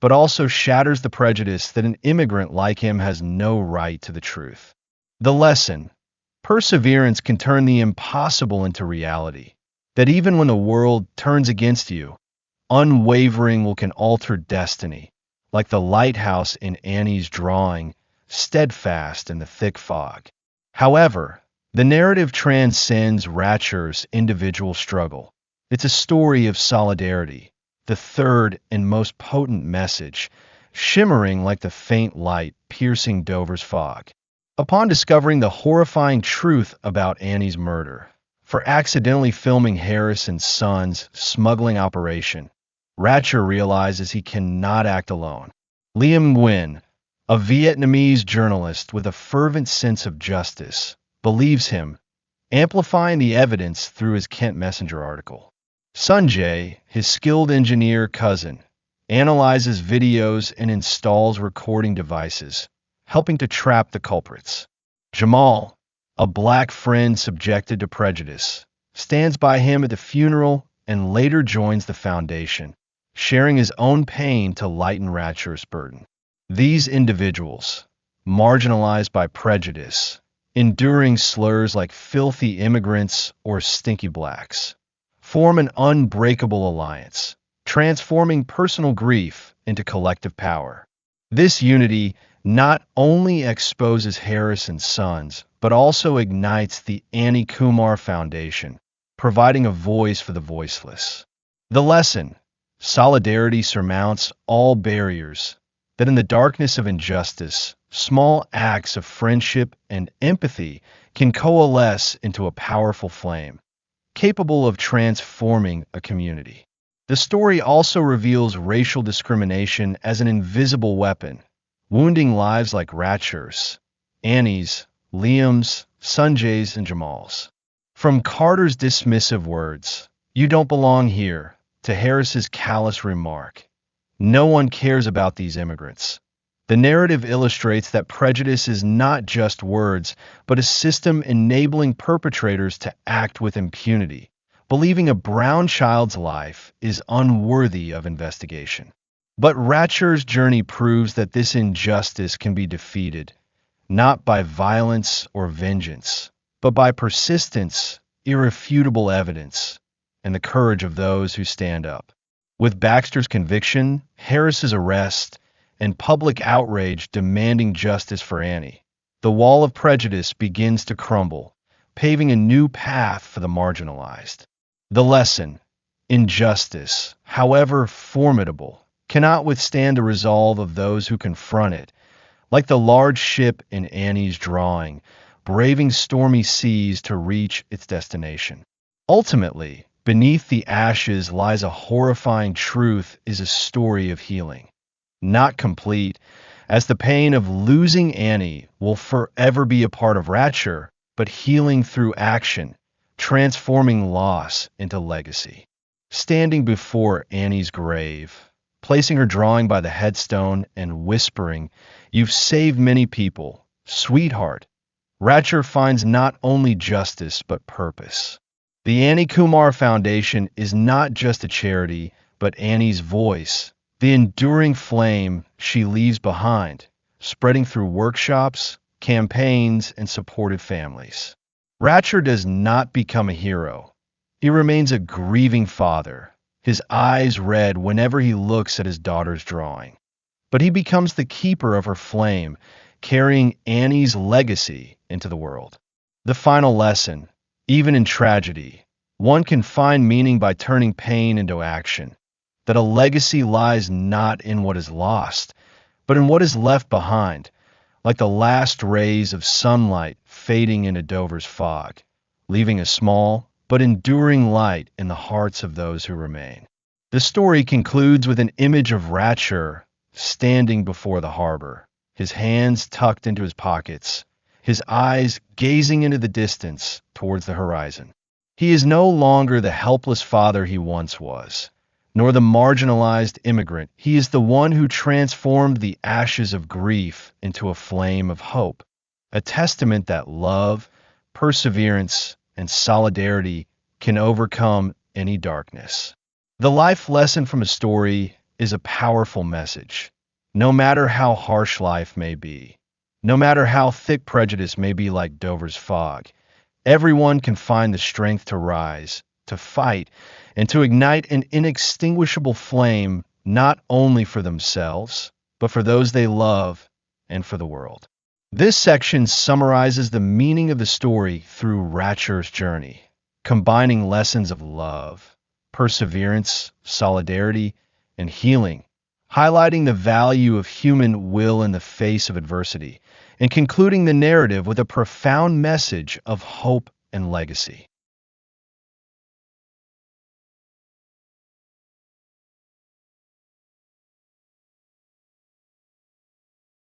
but also shatters the prejudice that an immigrant like him has no right to the truth. The lesson: perseverance can turn the impossible into reality, that even when the world turns against you, unwavering will can alter destiny, like the lighthouse in Annie's drawing, steadfast in the thick fog. However, the narrative transcends Ratcher's individual struggle. It's a story of solidarity, the third and most potent message, shimmering like the faint light piercing Dover's fog. Upon discovering the horrifying truth about Annie's murder, for accidentally filming Harris and Son's smuggling operation, Ratcher realizes he cannot act alone. Liam Nguyen, a Vietnamese journalist with a fervent sense of justice, believes him, amplifying the evidence through his Kent Messenger article. Sanjay, his skilled engineer cousin, analyzes videos and installs recording devices, helping to trap the culprits. Jamal, a black friend subjected to prejudice, stands by him at the funeral and later joins the foundation, sharing his own pain to lighten Ratcher's burden. These individuals, marginalized by prejudice, enduring slurs like filthy immigrants or stinky blacks, form an unbreakable alliance, transforming personal grief into collective power. This unity not only exposes Harris and Sons, but also ignites the Annie Kumar Foundation, providing a voice for the voiceless. The lesson: solidarity surmounts all barriers, that in the darkness of injustice, small acts of friendship and empathy can coalesce into a powerful flame, capable of transforming a community. The story also reveals racial discrimination as an invisible weapon, wounding lives like Ratcher's, Annie's, Liam's, Sanjay's, and Jamal's. From Carter's dismissive words, "You don't belong here," to Harris's callous remark, "No one cares about these immigrants," the narrative illustrates that prejudice is not just words, but a system enabling perpetrators to act with impunity, believing a brown child's life is unworthy of investigation. But Ratcher's journey proves that this injustice can be defeated, not by violence or vengeance, but by persistence, irrefutable evidence, and the courage of those who stand up. With Baxter's conviction, Harris's arrest, and public outrage demanding justice for Annie, the wall of prejudice begins to crumble, paving a new path for the marginalized. The lesson: injustice, however formidable, cannot withstand the resolve of those who confront it, like the large ship in Annie's drawing, braving stormy seas to reach its destination. Ultimately, beneath the ashes lies a horrifying truth, is a story of healing. Not complete, as the pain of losing Annie will forever be a part of Ratcher, but healing through action, transforming loss into legacy. Standing before Annie's grave, placing her drawing by the headstone and whispering, "You've saved many people, sweetheart," Ratcher finds not only justice but purpose. The Annie Kumar Foundation is not just a charity, but Annie's voice, the enduring flame she leaves behind, spreading through workshops, campaigns, and supportive families. Ratcher does not become a hero. He remains a grieving father, his eyes red whenever he looks at his daughter's drawing. but he becomes the keeper of her flame, carrying Annie's legacy into the world. The final lesson: even in tragedy, one can find meaning by turning pain into action, that a legacy lies not in what is lost, but in what is left behind, like the last rays of sunlight fading into Dover's fog, leaving a small but enduring light in the hearts of those who remain. The story concludes with an image of Ratcher standing before the harbor, his hands tucked into his pockets, his eyes gazing into the distance towards the horizon. He is no longer the helpless father he once was, nor the marginalized immigrant. He is the one who transformed the ashes of grief into a flame of hope, a testament that love, perseverance, and solidarity can overcome any darkness. The life lesson from a story is a powerful message. No matter how harsh life may be, no matter how thick prejudice may be like Dover's fog, everyone can find the strength to rise, to fight, and to ignite an inextinguishable flame, not only for themselves, but for those they love and for the world. This section summarizes the meaning of the story through Ratcher's journey, combining lessons of love, perseverance, solidarity, and healing, highlighting the value of human will in the face of adversity, and concluding the narrative with a profound message of hope and legacy.